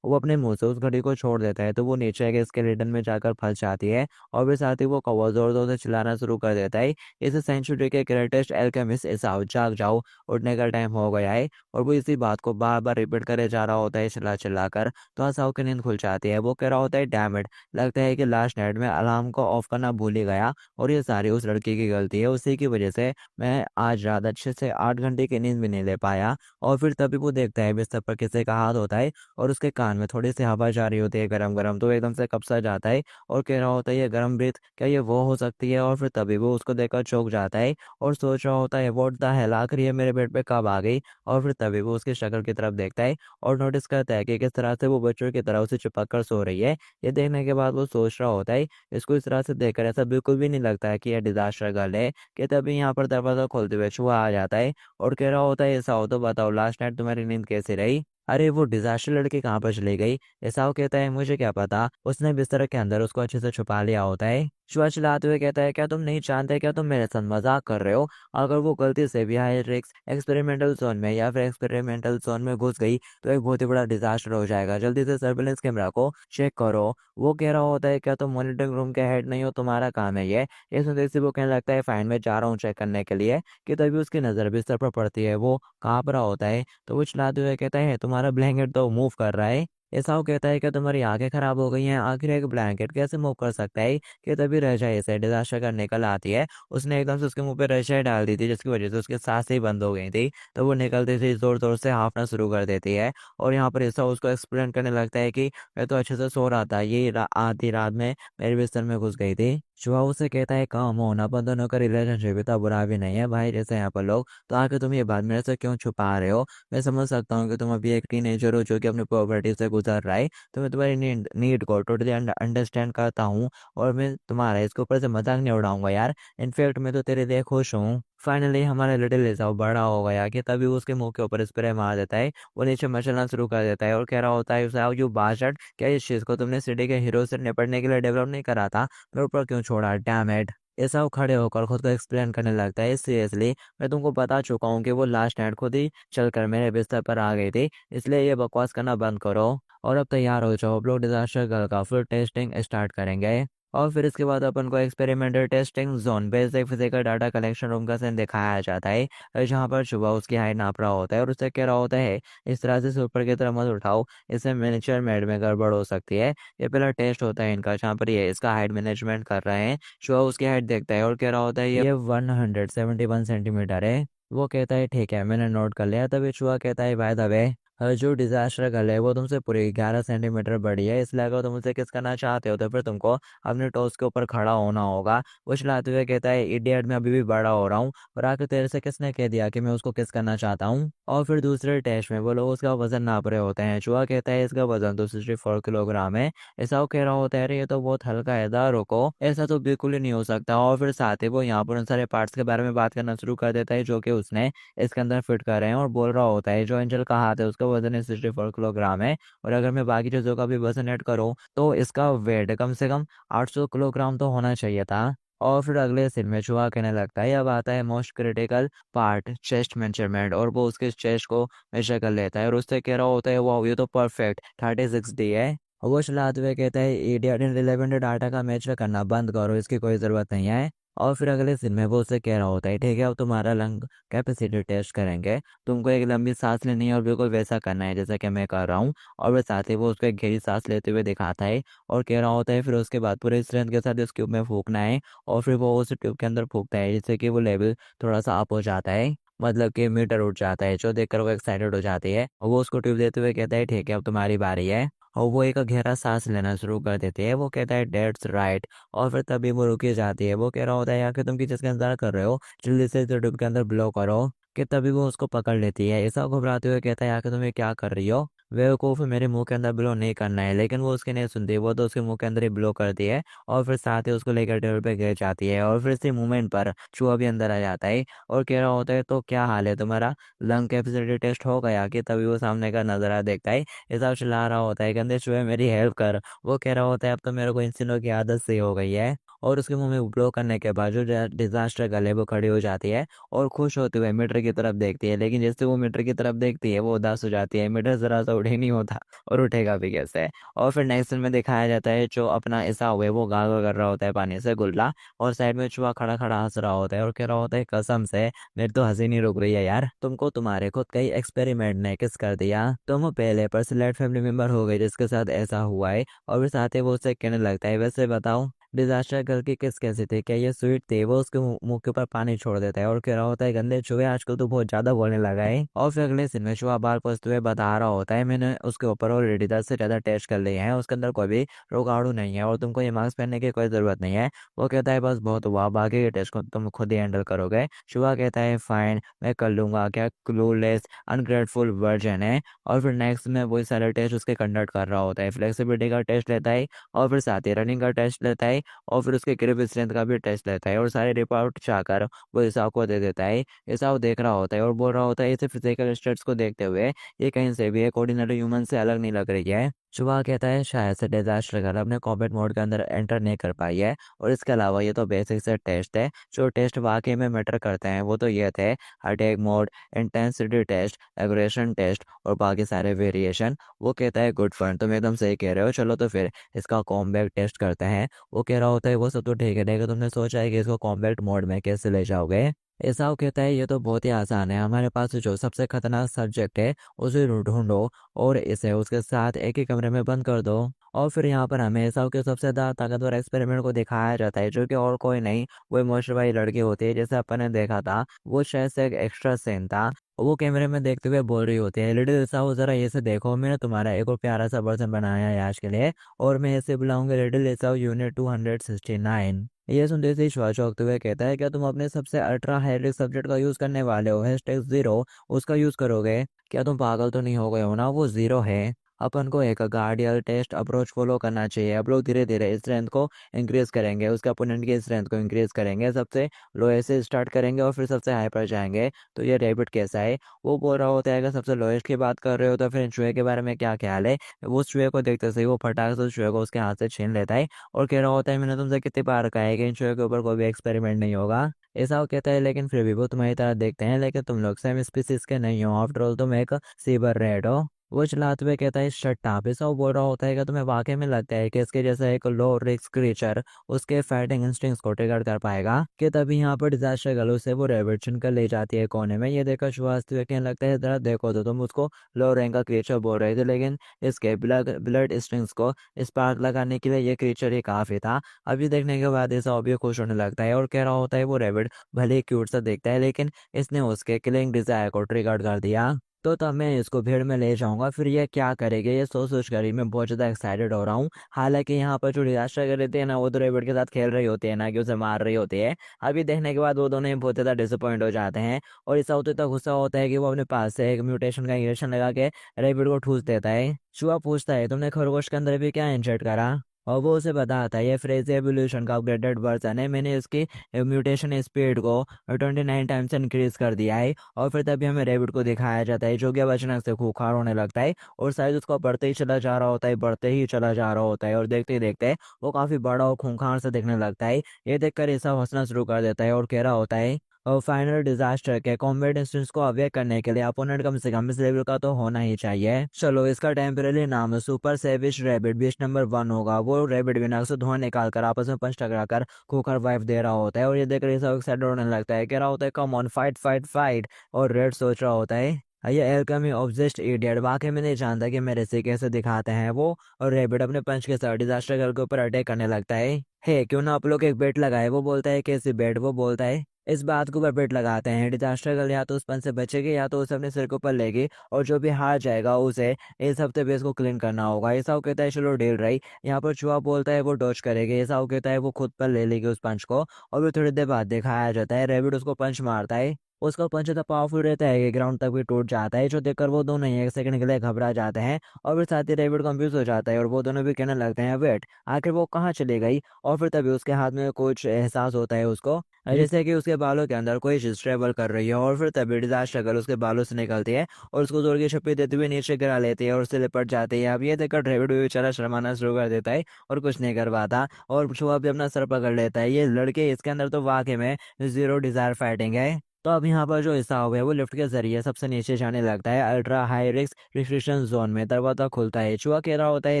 अपने मुंह से उस घड़ी को छोड़ देता है, तो वो नीचे के स्केलेटन में जाकर फंस जाती है। और फिर साथ ही वो कौवा जोर जोर से चिल्लाना शुरू कर देता है, इस सेंचुरी के ग्रेटेस्ट एल्केमिस्ट इस आओ, जाग जाओ, उठने का टाइम हो गया है। और वो इसी बात को बार बार रिपीट करे जा रहा होता है चिल्ला चिल्ला कर। तो असाओ की नींद खुल जाती है। वो कह रहा होता है, डैम इट, लगता है कि लास्ट नाइट में अलार्म को ऑफ करना भूल ही गया और ये सारी उस लड़की की गलती है, उसी की वजह से मैं आज रात अच्छे से 8 घंटे की नींद भी नहीं ले पाया। और फिर तभी वो देखता है बिस्तर पर किसी का हाथ होता है और उसके कान में थोड़ी सी हवा जा रही होती है गरम गरम, तो एकदम से कब सा जाता है और कह रहा होता है, ये गरम ब्रीथ क्या ये वो हो सकती है। और फिर तभी वो उसको देखकर चौंक जाता है और सोच रहा होता है, व्हाट द हेल, आखिर ये मेरे बेड पे कब आ गई। और फिर तभी वो उसकी शक्ल की तरफ देखता है और नोटिस करता है कि किस तरह से वो बच्चों की तरह उसे चिपक कर सो रही है। ये देखने के बाद वो सोच रहा होता है, इसको इस तरह से देखकर ऐसा बिल्कुल भी नहीं लगता है कि यह डिजास्टर गर्ल है। कि तभी यहाँ पर दरवाजा खोलते हुए चूहा आ जाता है और कह रहा होता है, ऐसा हो तो बताओ लास्ट नाइट तुम्हारी नींद कैसी रही। अरे वो डिजास्टर लड़की कहाँ पर चली गई। ऐसा वो कहता है, मुझे क्या पता, उसने बिस्तर के अंदर उसको अच्छे से छुपा लिया होता है। चूहा चिल्लाते हुए कहता है, क्या तुम नहीं जानते, क्या तुम मेरे साथ मजाक कर रहे हो। अगर वो गलती से भी हाई रिस्क एक्सपेरिमेंटल जोन में या फिर एक्सपेरिमेंटल जोन में घुस गई तो एक बहुत ही बड़ा डिजास्टर हो जाएगा, जल्दी से सर्विलेंस कैमरा को चेक करो। वो कह रहा होता है, क्या तुम मॉनिटरिंग रूम के हेड नहीं हो, तुम्हारा काम है ये सुनते से वो कहने लगता है, फाइन मैं जा रहा हूँ चेक करने के लिए। कि तभी उसकी नजर बिस्तर पर पड़ती है। वो कांप रहा होता है तो वो चिल्लाते हुए कहता है, तुम्हारा तुम्हारा ब्लैंकेट तो मूव कर रहा है। ऐसा वो कहता है कि तुम्हारी आंखें खराब हो गई हैं, आखिर एक ब्लैंकेट कैसे मूव कर सकता है। कि तभी रजाई से डिजास्टर का निकल आती है। उसने एकदम से उसके मुंह पे रजाई डाल दी थी, जिसकी वजह से उसकी सांसें ही बंद हो गई थी। तो वो निकलते से जोर जोर से हाँफना शुरू कर देती है। और यहाँ पर ऐसा उसको एक्सप्लेन करने लगता है कि मैं तो अच्छे से सो रहा था, ये आधी रात में मेरे बिस्तर में घुस गई थी। शुआ उसे कहता है काम होना, अपन दोनों का रिलेशनशिप इतना बुरा भी नहीं है भाई, जैसे यहाँ पर लोग। तो आके तुम ये बात मेरे से क्यों छुपा रहे हो। मैं समझ सकता हूँ कि तुम अभी एक टीनेजर हो जो कि अपनी प्रॉपर्टी से गुजर रहा है। तो मैं तुम्हारी नीड को टोटली अंडरस्टैंड करता हूँ। और मैं तुम्हारा इसके ऊपर से मजाक नहीं उड़ाऊंगा यार। इनफैक्ट मैं तो तेरे लिए खुश हूँ। फाइनली हमारा लिटिल लिसाओ बड़ा हो गया कि तभी वो उसके मुंह के ऊपर स्प्रे मार देता है। वो नीचे मचलना शुरू कर देता है और कह रहा होता है उसे, यू बास्टर्ड, क्या इस चीज को तुमने सिटी के हीरो से निपटने के लिए डेवलप नहीं करा था, मेरे ऊपर क्यों छोड़ा, डैम इट। ऐसा वो खड़े होकर खुद को एक्सप्लेन करने लगता है, सीरियसली मैं तुमको बता चुका हूँ कि वो लास्ट नाइट खुद ही चलकर मेरे बिस्तर पर आ गई थी, इसलिए ये बकवास करना बंद करो। और अब तैयार हो जाओ, अब लोग डिजास्टर गर्ल का फिर टेस्टिंग स्टार्ट करेंगे। और फिर इसके बाद अपन को experimental testing zone based physical data collection room का सीन दिखाया जाता है, जहाँ पर शुभा उसकी हाइट नाप रहा होता है और उससे कह रहा होता है इस तरह से ऊपर की तरफ मत उठाओ, इससे मिनिचर मेड में गड़बड़ हो सकती है। ये पहला टेस्ट होता है इनका, जहाँ पर ये इसका हाइट मैनेजमेंट कर रहे हैं। शुभा उसकी हाइट देखता है और कह रहा होता है ये 171 सेंटीमीटर है। वो कहता है ठीक है, मैंने नोट कर लिया। तभी शुभा कहता है बाय द वे, जो डिजास्टर गर्ल है वो तुमसे पूरी 11 सेंटीमीटर बड़ी है, इसलिए अगर तुम उसे किस करना चाहते हो तो फिर तुमको अपने टोस के ऊपर खड़ा होना होगा। वो चिल्लाते हुए कहता है इडियट, मैं अभी भी बड़ा हो रहा हूँ, और आखिर तेरे से किसने कह दिया कि मैं उसको किस करना चाहता हूँ। और फिर दूसरे टेस्ट में वो लोग उसका वजन नाप रहे होते हैं। चूहा कहता है इसका वजन तो 64 किलोग्राम है। ऐसा वो कह रहा होता है अरे ये तो बहुत हल्का है, दा रुको, ऐसा तो बिल्कुल ही नहीं हो सकता। और फिर साथ ही वो यहाँ पर उन सारे पार्ट्स के बारे में बात करना शुरू कर देता है जो कि उसने इसके अंदर फिट कर रहे हैं, और बोल रहा होता है जो एंजल का हाथ है उसका वजन 64 किलोग्राम है, और अगर मैं बाकी चीजों का भी वजन ऐड करूँ तो इसका वेट कम से कम 800 किलोग्राम तो होना चाहिए था। और फिर अगले सीन में चूहा कहने लगता है अब आता है most critical part, chest measurement. और वो उसके चेस्ट को मेजर कर लेता है और उससे कह रहा होता है वाह ये तो परफेक्ट 36D है। और वो चलाते हुए कहता है इडियट, इररिलेवेंट डाटा का मेजर करना बंद करो, इसकी कोई ज़रूरत नहीं है। और फिर अगले सीन में वो उससे कह रहा होता है ठीक है अब तुम्हारा लंग कैपेसिटी टेस्ट करेंगे, तुमको एक लंबी सांस लेनी है और बिल्कुल वैसा करना है जैसा कि मैं कर रहा हूँ। और वह साथ ही वो उसको एक गहरी सांस लेते हुए दिखाता है और कह रहा होता है फिर उसके बाद पूरे स्ट्रेंथ के साथ इस ट्यूब में फूकना है। और फिर वो उस ट्यूब के अंदर फूकता है जिससे कि वो लेवल थोड़ा सा अप हो जाता है, मतलब कि मीटर उठ जाता है, जो देखकर वो एक्साइटेड हो जाती है। और वो उसको ट्यूब देते हुए कहता है ठीक है अब तुम्हारी बारी है। और वो एक गहरा सांस लेना शुरू कर देती है। वो कहता है डेट्स राइट। और फिर तभी वो रुकी जाती है। वो कह रहा होता है यार कि तुम किस चीज़ का इंतजार कर रहे हो, जल्दी से यूट्यूब के अंदर ब्लो करो। कि तभी वो उसको पकड़ लेती है। ऐसा घबराते हुए कहता है यार कि तुम ये क्या कर रही हो। बेवकूफ़, मेरे मुंह के अंदर ब्लो नहीं करना है। लेकिन वो उसकी नहीं सुनती, वो तो उसके मुंह के अंदर ही ब्लो करती है। और फिर साथ ही उसको लेकर टेबल पे गिर जाती है। और फिर इसी मूवमेंट पर चूहा भी अंदर आ जाता है और कह रहा होता है तो क्या हाल है तुम्हारा, लंग कैपेसिटी टेस्ट हो गया। कि तभी वो सामने का नज़ारा देखता है। ऐसा चिल्ला रहा होता है गंदे चूहे मेरी हेल्प कर। वो कह रहा होता है अब तो मेरे को इन सिनों की आदत सी हो गई है। और उसके मुंह में ब्लो करने के बाद जो डिजास्टर गर्ल है वो खड़ी हो जाती है और खुश होते हुए मीटर की तरफ देखती है। लेकिन जैसे वो मीटर की तरफ देखती है वो उदास हो जाती है, मीटर जरा सा उठे नहीं होता और उठेगा भी कैसे। और फिर नेक्स्ट सीन में दिखाया जाता है जो अपना ऐसा हुए वो गार्गल कर रहा होता है पानी से गुल्ला, और साइड में चूहा खड़ा खड़ा हंस रहा होता है और कह रहा होता है कसम से मेरी तो हंसी नहीं रुक रही है यार, तुमको तुम्हारे खुद का ही एक्सपेरिमेंट ने किस कर दिया, तुम पहले पर सिलेक्ट फैमिली मेंबर हो गए जिसके साथ ऐसा हुआ है। और फिर साथ ही वो उससे कहने लगता है वैसे बताओ डिजास्टर गर्ल की किस कैसी थी, क्या ये स्वीट थे। वो उसके मुंह के ऊपर पानी छोड़ देता है और कह रहा होता है गंदे चूहे आजकल तो बहुत ज्यादा बोलने लगा है। और फिर अगले दिन में चूहा बाल पोसते हुए बता रहा होता है मैंने उसके ऊपर ऑलरेडी 10 से ज्यादा टेस्ट कर लिए हैं, उसके अंदर कोई भी रोगाणु नहीं है और तुमको ये मास्क पहनने की कोई जरूरत नहीं है। वो कहता है बस बहुत हुआ, बाकी के टेस्ट को तुम खुद ही हैंडल करोगे। चूहा कहता है फाइन मैं कर लूंगा, क्या क्लूलेस अनग्रेटफुल वर्जन है। और फिर नेक्स्ट में वही सारे टेस्ट उसके कंडक्ट कर रहा होता है, फ्लेक्सिबिलिटी का टेस्ट लेता है और फिर साथ ही रनिंग का टेस्ट लेता है और फिर उसके ग्रिप स्ट्रेंथ का भी टेस्ट लेता है और सारे रिपोर्ट चाहकर वो ईसाव को दे देता है। ईसाव देख रहा होता है और बोल रहा होता है इसे फिजिकल स्टेट्स को देखते हुए ये कहीं से भी एक ऑर्डिनरी ह्यूमन से अलग नहीं लग रही है। शुभा कहता है शायद से डिजास्टर गर्ल अपने कॉम्बैट मोड के अंदर एंटर नहीं कर पाई है, और इसके अलावा ये तो बेसिक से टेस्ट है। जो टेस्ट वाकई में मैटर करते हैं वो तो ये थे attack mode, intensity test, aggression test और बाकी सारे वेरिएशन। वो कहता है गुड फन, तुम एकदम सही कह रहे हो, चलो तो फिर इसका कॉम्बैट टेस्ट करते हैं। वो कह रहा होता है वो सब तो ठीक है, लेकिन तुमने सोचा है कि इसको कॉम्बैट मोड में कैसे ले जाओगे। एसाव कहता है ये तो बहुत ही आसान है, हमारे पास जो सबसे खतरनाक सब्जेक्ट है उसे ढूंढो और इसे उसके साथ एक ही कमरे में बंद कर दो। और फिर यहाँ पर हमें एसाव के सबसे ज्यादा ताकतवर एक्सपेरिमेंट को दिखाया जाता है, जो कि और कोई नहीं, वो इमोशनल वाली लड़की होती है जैसे अपन ने देखा था। वो शायद से एक एक्स्ट्रा सीन था। वो कैमरे में देखते हुए बोल रही होती है, लिटिल एसाव जरा ये से देखो, मैंने तुम्हारा एक और प्यारा सा वर्जन बनाया है आज के लिए, और मैं इसे बुलाऊंगा लिटिल एसाव यूनिट 269। ये सुनते ही श्वास चौंकते हुए कहता है, क्या तुम अपने सबसे अल्ट्रा हाई रिस्क सब्जेक्ट का यूज करने वाले हो, #0 उसका यूज करोगे? क्या तुम पागल तो नहीं हो गए हो ना, वो 0 है। अपन को एक गार्डियल टेस्ट अप्रोच फॉलो करना चाहिए। अब लोग धीरे धीरे स्ट्रेंथ को इंक्रीज करेंगे, उसके अपोनेंट की स्ट्रेंथ को इंक्रीज करेंगे, सबसे लोएस्ट से स्टार्ट करेंगे और फिर सबसे हाई पर जाएंगे। तो ये रैबिट कैसा है? वो बोल रहा होता है, अगर सबसे लोएस्ट की बात कर रहे हो तो फिर चूहे के बारे में क्या ख्याल है? वो चूहे को देखते से वो फटाक से उस चूहे को उसके हाथ से छीन लेता है और कह रहा होता है, मैंने तुमसे कितनी बार कहा है कि इन चूहे के ऊपर कोई भी एक्सपेरिमेंट नहीं होगा। ऐसा वो कहता है, लेकिन फिर भी वो तुम्हारी तरह देखते हैं, लेकिन तुम लोग सेम स्पीसीज के नहीं हो, आफ्टर ऑल तुम एक सीबर रेड हो। वो चिल्लाते हुए कहता है, शट अप। ऐसा वो बोल रहा होता है कि तुम्हें वाकई में लगता है कि इसके जैसा एक लो रिस्क क्रीचर उसके फाइटिंग इंस्टिंक्ट्स को ट्रिगर कर पाएगा? कि तभी यहाँ पर डिजास्टर गर्ल उसे वो रेबिट चुन कर ले जाती है कोने में। ये देखकर शुभ हंसते हुए कहने लगता है, जरा देखो तो तुम उसको लो रैंक का क्रीचर बोल रहे थे, लेकिन इसके ब्लड स्ट्रिंग्स को स्पार्क लगाने के लिए ये क्रीचर ही काफी था। अभी देखने के बाद ऐसा अभी खुश होने लगता है और कह रहा होता है, वो रेबिट भले ही क्यूट सा दिखता है, लेकिन इसने उसके किलिंग डिजायर को ट्रिगर कर दिया। तो तब मैं इसको भीड़ में ले जाऊंगा, फिर ये क्या करेगी, ये सोच कर ही मैं बहुत ज्यादा एक्साइटेड हो रहा हूँ। हालांकि यहाँ पर जो डिजास्टर कर रही है ना, वो तो रेबिट के साथ खेल रही होती है ना कि उसे मार रही होती है। अभी देखने के बाद वो दोनों ही बहुत ज्यादा डिसअपॉइंट हो जाते हैं और ऐसा होता इतना गुस्सा होता है कि वो अपने पास से एक म्यूटेशन का इंजेक्शन लगा के रेबिट को ठूस देता है। चूहा पूछता है, तुमने खरगोश के अंदर भी क्या इंजेक्ट करा? और वो उसे बताता है, ये फ्रेज एवोल्यूशन का अपग्रेडेड वर्जन है, मैंने इसकी म्यूटेशन स्पीड को 29 टाइम्स इंक्रीज कर दिया है। और फिर तभी हमें रेबिट को दिखाया जाता है, जो कि अब अचानक से खूंखार होने लगता है और शायद उसको बढ़ते ही चला जा रहा होता है, बढ़ते ही चला जा रहा होता है, और देखते ही देखते वो काफी बड़ा और खूंखार से दिखने लगता है। ये देखकर ऐसा हंसना शुरू कर देता है और कह रहा होता है, और फाइनल डिजास्टर के कॉम्बैट इंस्टेंस को अवेयर करने के लिए अपोनेंट कम से कम इस लेवल का तो होना ही चाहिए। चलो, इसका टेम्परेरी नाम सुपर सेविश रैबिट बीस्ट नंबर 1 होगा। वो रैबिट बिना से धुआं निकाल कर आपस में पंच टकरा कर खोकर वाइफ दे रहा होता है और ये देख कर सब एक्साइटेड होने लगता है, कह रहा होता है, come on fight fight fight. और रेड सोच रहा होता है, ये एल्केमी ऑब्जेस्ट इडियट वाकई में नहीं जानता कि मेरे से कैसे दिखाते हैं वो। और रैबिट अपने पंच के साथ डिजास्टर गर्ल के ऊपर अटैक करने लगता है। हे, क्यों ना आप लोग एक बेट लगाए? वो बोलता है, कैसे बेट? वो बोलता है, इस बात को ऊपर बेट लगाते हैं, डिजास्टर गर्ल या तो उस पंच से बचेगी या तो उसे अपने सिर के ऊपर लेगी, और जो भी हार जाएगा उसे इस हफ्ते बेस को क्लीन करना होगा। ऐसा वो कहता है, चलो डील रही। यहाँ पर चूहा बोलता है वो डॉज करेगी, ऐसा वो कहता है वो खुद पर ले लेगी उस पंच को। और फिर थोड़ी देर बाद दिखाया जाता है, रैबिट उसको पंच मारता है। उसका पंच इतना पावरफुल रहता है कि ग्राउंड तक भी टूट जाता है, जो देखकर वो दोनों ही एक सेकंड के लिए घबरा जाते हैं। और फिर साथ ही रैबिट कंफ्यूज हो जाता है और वो दोनों भी कहने लगते हैं, वेट, आखिर वो कहाँ चली गई? और फिर तभी उसके हाथ में कुछ एहसास होता है उसको, जैसे कि उसके बालों के अंदर कोई चीज ट्रेवल कर रही है। और फिर तभी डिजास्टर गर्ल उसके बालों से निकलती है और उसको जोर की छप्पी देते हुए नीचे गिरा लेती है और उससे लिपट जाती है। अब ये देखकर रैबिट भी बेचारा शर्माना शुरू कर देता है और कुछ नहीं कर पाता, और छुआ भी अपना सर पकड़ लेता है। ये लड़के इसके अंदर तो वाकई में जीरो डिजायर फाइटिंग है। तो अब यहाँ पर जो हिसाब है वो लिफ्ट के जरिए सबसे नीचे जाने लगता है। Ultra high risk restriction zone में दरवाजा खुलता है। चूहा कह रहा होता है,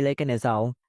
लेकिन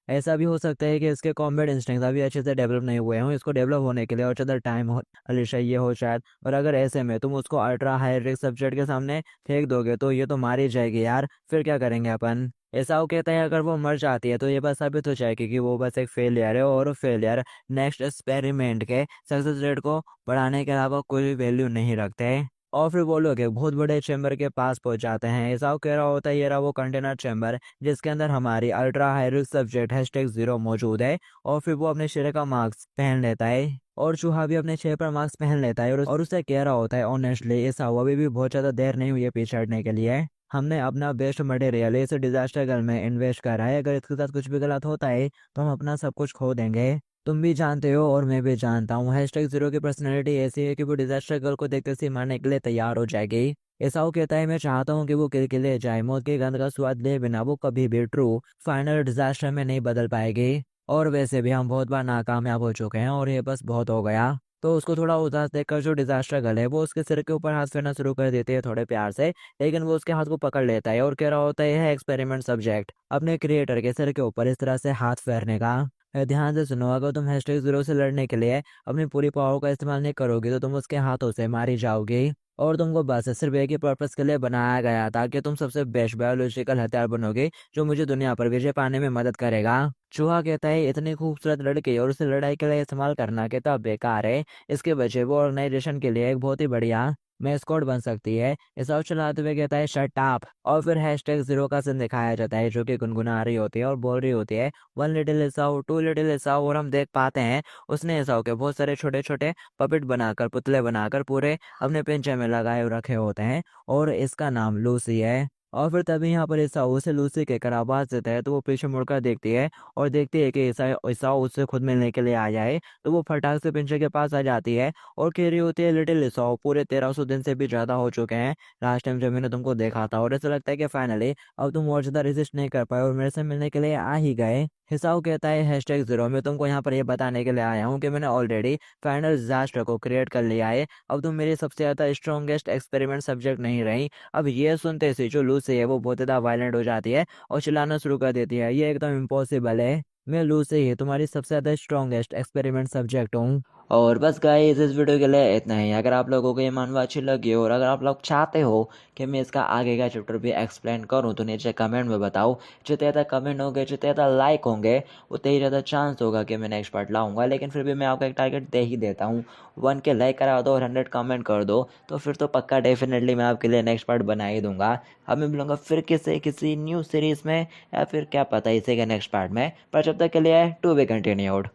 ऐसा भी हो सकता है कि इसके कॉम्बैट इंस्टिंक्ट अभी अच्छे से डेवलप नहीं हुए हों, इसको डेवलप होने के लिए और ज़्यादा टाइम हो चाहिए हो शायद। और अगर ऐसे में तुम उसको अल्ट्रा हाई रिस्क सब्जेक्ट के सामने फेंक दोगे तो ये तो मारी जाएगी यार, फिर क्या करेंगे अपन? ऐसा वो कहता है, अगर वो मर जाती है तो ये बस साबित हो जाएगी कि वो बस एक फेलियर है, और फेलियर नेक्स्ट एक्सपेरिमेंट के सक्सेस रेट को बढ़ाने के अलावा कोई भी वैल्यू नहीं रखते हैं। और फिर वो लोग एक बहुत बड़े चैम्बर के पास पहुंच जाते हैं। ऐसा कह रहा होता है, ये रहा वो कंटेनर चैम्बर जिसके अंदर हमारी अल्ट्रा हाई रिस्क सब्जेक्ट #0 मौजूद है। और फिर वो अपने चेहरे का मास्क पहन लेता है और चूहा भी अपने चेहरे पर मास्क पहन लेता है और उसे कह रहा होता है, ऑनेस्टली ऐसा हुआ अभी भी बहुत ज्यादा देर नहीं हुई है पीछे हटने के लिए। हमने अपना बेस्ट मटेरियल इस डिजास्टर गर्ल में इन्वेस्ट करा है, अगर इसके साथ कुछ भी गलत होता है तो हम अपना सब कुछ खो देंगे। तुम भी जानते हो और मैं भी जानता हूँ, #0 की पर्सनैलिटी ऐसी है कि वो डिजास्टर गर्ल को देखते से मारने के लिए तैयार हो जाएगी। ऐसा वो कहता है, मैं चाहता हूँ कि वो किलकिले जाए, मौत की गंध का स्वाद ले बिना वो कभी भी ट्रू फाइनल डिजास्टर में नहीं बदल पाएगी। और वैसे भी हम बहुत बार नाकामयाब हो चुके हैं और ये बस बहुत हो गया। तो उसको थोड़ा उदास देखकर जो डिजास्टर गर्ल है वो उसके सिर के ऊपर हाथ फेरना शुरू कर देती है थोड़े प्यार से, लेकिन वो उसके हाथ को पकड़ लेता है और कह रहा होता है, यह एक्सपेरिमेंट सब्जेक्ट अपने क्रिएटर के सिर के ऊपर इस तरह से हाथ फेरने का ध्यान से सुनो, अगर तुम हैशटैग जीरो से लड़ने के लिए अपनी पूरी पावर का इस्तेमाल नहीं करोगे तो तुम उसके हाथों से मारी जाओगी। और तुमको बस सिर्फ एक ही पर्पस के लिए बनाया गया था कि तुम सबसे बेस्ट बायोलॉजिकल हथियार बनोगे जो मुझे दुनिया पर विजय पाने में मदद करेगा। चूहा कहता है इतनी खूबसूरत लड़की और उसे लड़ाई के लिए इस्तेमाल करना कितना बेकार है। इसके बचे वो ऑर्गेनाइजेशन के लिए एक बहुत ही बढ़िया मैस्कॉट बन सकती है। इसाओ चलाते हुए कहता है शट अप। और फिर हैशटैग जीरो का सीन दिखाया जाता है जो कि गुनगुना रही होती है और बोल रही होती है वन लिटिल ईसाओ, टू लिटिल ईसाओ। और हम देख पाते हैं उसने ईसाओ के बहुत सारे छोटे छोटे पपेट बनाकर, पुतले बनाकर पूरे अपने पिंजे में लगाए रखे होते हैं और इसका नाम लूसी है। और फिर तभी यहाँ पर ईसाओ उसे लूसी के कर आवाज देता है तो वो पीछे मुड़कर देखती है और देखती है कि ईसाओ उससे खुद मिलने के लिए आया है। तो वो फटाक से पिंजे के पास आ जाती है और कह रही होती है लिटिल ईसाओ, पूरे 1300 दिन से भी ज्यादा हो चुके हैं लास्ट टाइम जब मैंने तुमको देखा था, और ऐसा लगता है कि फाइनली अब तुम और ज्यादा रेजिस्ट नहीं कर पाए और मेरे से मिलने के लिए आ ही गए। हिसाओ कहता है हैशटैग जीरो, मैं तुमको यहाँ पर ये बताने के लिए आया हूँ कि मैंने ऑलरेडी फाइनल डिजास्टर को क्रिएट कर लिया है। अब तुम मेरी सबसे ज्यादा स्ट्रॉन्गेस्ट एक्सपेरिमेंट सब्जेक्ट नहीं रही। अब ये सुनते ही जो लूसी है वो बहुत ज्यादा वायलेंट हो जाती है और चिल्लाना शुरू कर देती है ये एकदम इम्पॉसिबल है, मैं लूसी ही तुम्हारी सबसे ज्यादा स्ट्रॉन्गेस्ट एक्सपेरिमेंट सब्जेक्ट हूँ। और बस गाइस इस वीडियो के लिए इतना ही। अगर आप लोगों को ये मानवा अच्छी लगी और अगर आप लोग चाहते हो कि मैं इसका आगे का चैप्टर भी एक्सप्लेन करूं तो नीचे कमेंट में बताओ। जितने ज़्यादा कमेंट होंगे, जितने ज़्यादा लाइक होंगे, उतने ही ज़्यादा चांस होगा कि मैं नेक्स्ट पार्ट लाऊंगा। लेकिन फिर भी मैं आपको एक टारगेट दे ही देता हूँ, 1K लाइक करा दो और 100 कमेंट कर दो तो फिर तो पक्का डेफिनेटली मैं आपके लिए नेक्स्ट पार्ट बना ही दूंगा। अब मैं मिलूंगा फिर किसी न्यू सीरीज़ में या फिर क्या पता इसी के नेक्स्ट पार्ट में, पर जब तक के लिए टू बी कंटिन्यूड।